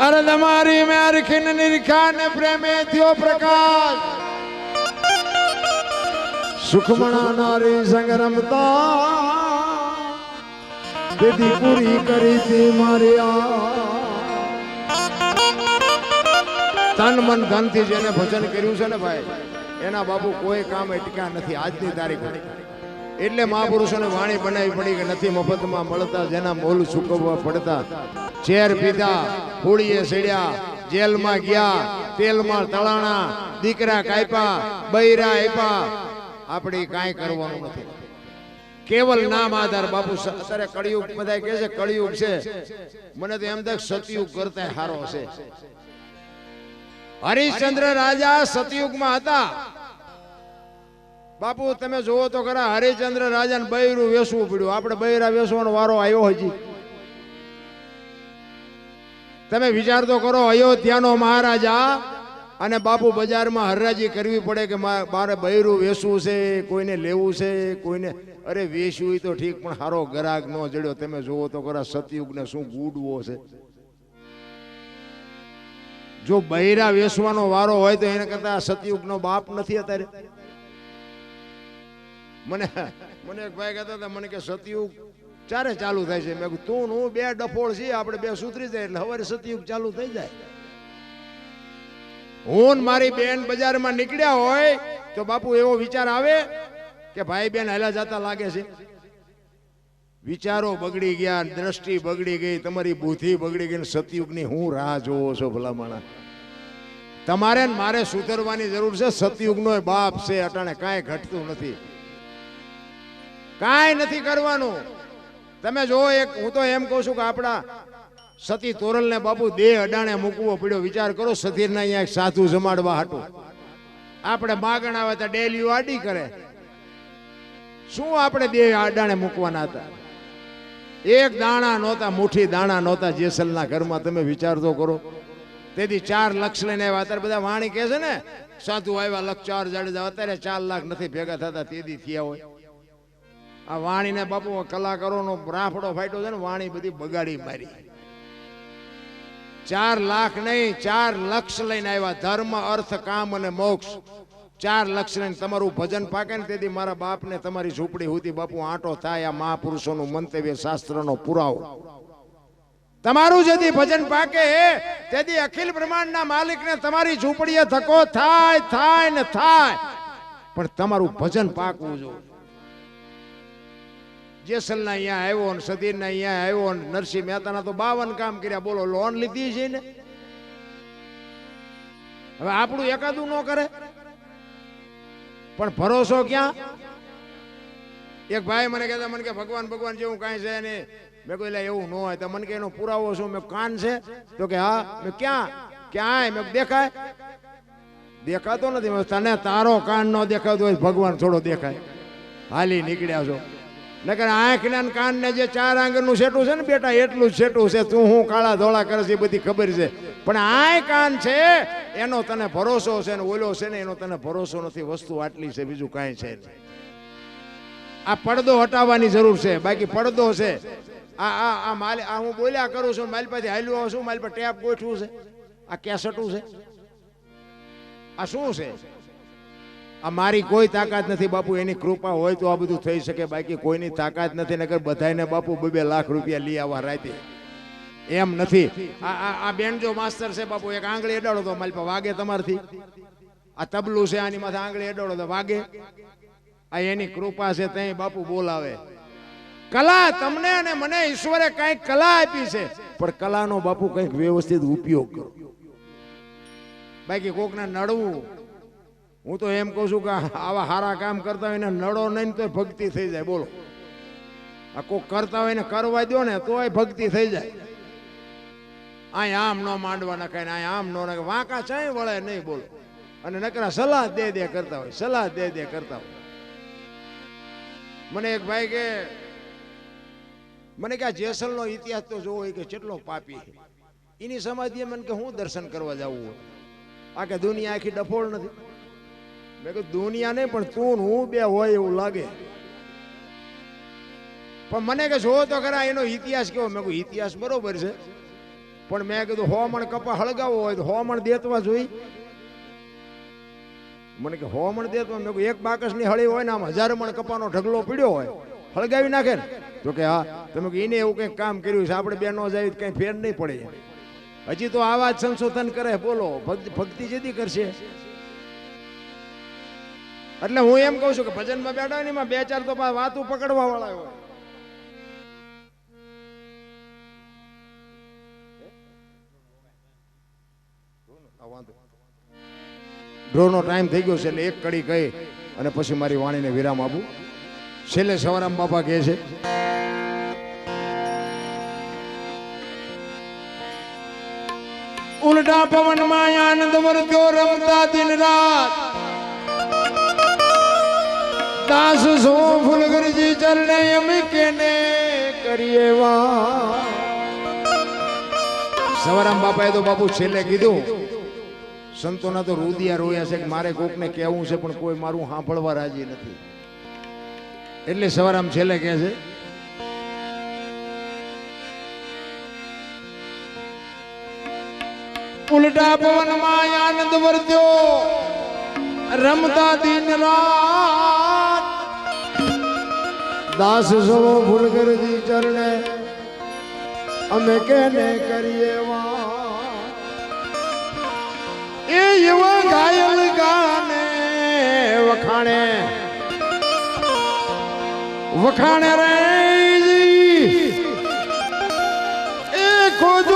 Speaker 1: અરે તમારી મેર ખિન નિરખા ને પ્રેમે થયો પ્રકાશ સુખમણા નારી સંગ રમતા દીદી પૂરી કરી તી મારી તન મન ધન થી જેને ભજન કર્યું છે ને ભાઈ એના બાપુ કોઈ કામ અટક્યા નથી આજની તારીખ એટલે મહાપુરુષોને વાણી બનાવી પડી કે નથી મફતમાં મળતા જેના મોલ ચૂકવવા પડતા ઝેર પીધા હોળીએ સડ્યા જેલમાં ગયા તેલમાં તળાણા દીકરા કાપ્યા બૈરા આપ્યા આપણી કાંઈ કરવાનું નથી કેવલ નામ આધાર બાપુ અત્યારે કળિયુગ બધા કહે છે કળિયુગ છે મને તો એમ થાય સતયુગ કરતા હારો છે હરિશ્ચંદ્ર રાજા સતયુગમાં હતા બાપુ તમે જોવો તો ખરા હરિશ્ચંદ્ર રાજાને બૈરું વેસવું પડ્યું આપણે બૈરા વેસવાનો વારો આવ્યો હજી તમે વિચાર તો કરો અયોધ્યાનો મહારાજા અને બાપુ બજારમાં હરરાજી કરવી પડે કે મારે બૈરું વેસવું છે કોઈને લેવું છે કોઈને અરે વેસવું તો ઠીક પણ હારો ગરાગ ન જડ્યો તમે જોવો તો ખરા સતયુગને શું ગુડવો છે જો બૈરા વેસવાનો વારો હોય તો એને કરતા સતયુગનો બાપ નથી અત્યારે મને એક ભાઈ કહેતા હતા મને કે સતયુગ ચારે ચાલુ થાય છે મેં તું હું બે ડફોળ છીએ આપણે બે સુધરી જાય એટલે હવે સતયુગ ચાલુ થઈ જાય હું મારી બેન બજારમાં નીકળ્યા હોય તો બાપુ એવો વિચાર આવે કે ભાઈ બેન હેલા જતા લાગે છે વિચારો બગડી ગયા દ્રષ્ટિ બગડી ગઈ તમારી બુદ્ધિ બગડી ગઈ સતયુગની હું રાહ જોવો છો ભલા માણા તમારે મારે સુધરવાની જરૂર છે સતયુગનો બાપ છે અટાણે કાંઈ ઘટતું નથી કાંઈ નથી કરવાનું તમે જો એક હું તો એમ કહું છું કે આપણા સતી તોરલ ને બાપુ દેહ અડાણે મૂકવો પડ્યો વિચાર કરો સતીરના અહીંયા એક સાધુ જમાડવા હાટું આપણે માગણ આવે તો ડેલીઓ આડી કરે શું આપણે દેહ અડાણે મૂકવાના હતા એક દાણા નહોતા મુઠ્ઠી દાણા નહોતા જેસલના ઘરમાં તમે વિચાર તો કરો તેથી 4 લાખ લઈને આવ્યા અત્યારે બધા વાણી કહે છે ને સાધુ આવ્યા લખ 4 જાડેજા અત્યારે 4 લાખ નથી ભેગા થતા તેથી થયા હોય આ વાણીને બાપુ કલાકારોનો રાફડો ફાટ્યો છે ને વાણી બધી બગાડી મારી 4 લાખ નહીં 4 લક્ષ લઈને આવ્યા ધર્મ અર્થ કામ અને મોક્ષ 4 લક્ષ લઈને તમારું ભજન પાકે ને તેથી મારા બાપને તમારી ઝૂંપડી સુધી બાપુ આંટો થાય આ મહાપુરુષોનું મંતવ્ય શાસ્ત્રનો પુરાવો તમારું જેથી ભજન પાકે તેથી અખિલ બ્રહ્માંડના માલિકને તમારી ઝૂંપડીએ ધક્કો થાય થાય ને થાય પણ તમારું ભજન પાકવું જોઈએ જેસલના અહીંયા આવ્યો ને સતીરના અહીંયા આવ્યો ને નરસિંહ મહેતાના તો 52 કામ કર્યા બોલો લોન લીધી છે ને હવે આપણું એકાદું ન કરે પણ ભરોસો ક્યાં એક ભાઈ મને કહેતા મને કે ભગવાન ભગવાન જેવું કાંઈ છે ને મેં કહ્યું એવું ન હોય તો મને કે એનો પુરાવો શું મેં કાન છે તો કે હા મેં ક્યાં ક્યાંય મેં દેખાય દેખાતો નથી તને તારો કાન ન દેખાતો હોય ભગવાન થોડો દેખાય હાલી નીકળ્યા છો નકર આંખના કાન ને જે 4 આંગળનું સેટું છે ને બેટા એટલું જ સેટું છે તું હું કાળા ધોળા કરે છે એ બધી ખબર છે પણ આ કાન છે એનો તને ભરોસો છે ને ઓલો છે ને એનો તને ભરોસો નથી વસ્તુ આટલી છે બીજું કાંઈ છે નહીં આ પડદો હટાવવાની જરૂર છે બાકી પડદો છે આ હું બોલ્યા કરું છું મારી પાસે હાલ્યું આવું છું મારી પાસે ટેપ ગોઠવું છે આ કેસેટું છે આ શું છે? આ મારી કોઈ તાકાત નથી બાપુ, એની કૃપા હોય તો આ બધું થઈ શકે, બાકી કોઈની તાકાત નથી. નકર બધાને બાપુ 2 લાખ રૂપિયા લઈ આવવા રાતે, એમ નથી. આ બેનજો માસ્તર છે બાપુ, એક આંગળી અડાડો તો મારી પાસે વાગે તમારથી. આ તબલું છે, આની માથે આંગળી અડાડો તો વાગે. આ એની કૃપા છે, ત્યાં બાપુ બોલાવે. કલા તમને અને મને ઈશ્વરે કઈક કલા આપી છે, પણ કલાનો બાપુ કઈક વ્યવસ્થિત ઉપયોગ કરો. બાકી કોકને નડવું, હું તો એમ કહું છું કે આવા સારા કામ કરતા હોય ને નડો નહીં તો ભક્તિ થઈ જાય. બોલો, આ કોક કરતા હોય ને કરવા દો ને તોય ભક્તિ થઈ જાય. અહીંયા આમ ન માંડવા નખાય ને અહીંયા આમ ન નખાય, વાંકા ચાય વળે નહીં. બોલો, અને નકરા સલાહ દે કરતા હોય, સલાહ દે કરતા હોય. મને એક ભાઈ કે મને કે આ જેસલનો ઇતિહાસ તો જોવો કે કેટલો પાપી છે. એની સમાધિએ મને કે હું દર્શન કરવા જવું હોય. આ કે દુનિયા આખી ડફોળ નથી. મેં કહ્યું દુનિયા નહીં, પણ તું હું બે હોય એવું લાગે. પણ મને કે જોવો તો ખરા એનો ઇતિહાસ કેવો. મેં કહ્યું ઇતિહાસ બરોબર છે, પણ મેં કીધું 100 મણ કપા હળગાવો હોય તો 100 મણ દેતવા જોઈ. મને કે 100 મણ દેતવા. મેં કહ્યું એક બાકસની હળી હોય ને આમ 1000 મણ કપાનો ઢગલો પીડ્યો હોય, હળગાવી નાખે ને. તો કે હા. તમે એને એવું કંઈક કામ કર્યું છે, આપણે બે નો જાય કઈ ફેર નહીં પડે. હજી તો આવા જ સંશોધન કરે. બોલો, ભક્તિ જદી કરશે. એટલે હું એમ કહું છું કે ભજનમાં બેઠા ને એમાં 2-4 તો વાતું પકડવા વાળા હોય. ડ્રોનો ટાઈમ થઈ ગયો છે, એટલે એક કડી કહી અને પછી મારી વાણીને વિરામ આપું. છેલ્લે સવારામ બાપા કહે છે, ઉલટા પવનમાં આનંદ વર્ત્યો રમતા દિન રાત, દાસ સો ફૂલગરજી ચરણે અમે કેને કરીએ વા. સવારામ બાપાએ તો બાપુ છેલ્લે કીધું, સંતોના તો રુદિયા રોયા છે કે મારે કોકને કહેવું છે, પણ કોઈ મારું સાંભળવા રાજી નથી. એટલે સવારામ છેલ્લે કહે છે, ઉલટા પવનમાં આનંદ વર્ત્યો રમતા દિન રાત, દાસ સવો ફૂલગરજી ચરણે અમે કેને કરીએ વા. એ એવા ઘાયલ ગાને વખાણે વખાણે રે એ ખોજ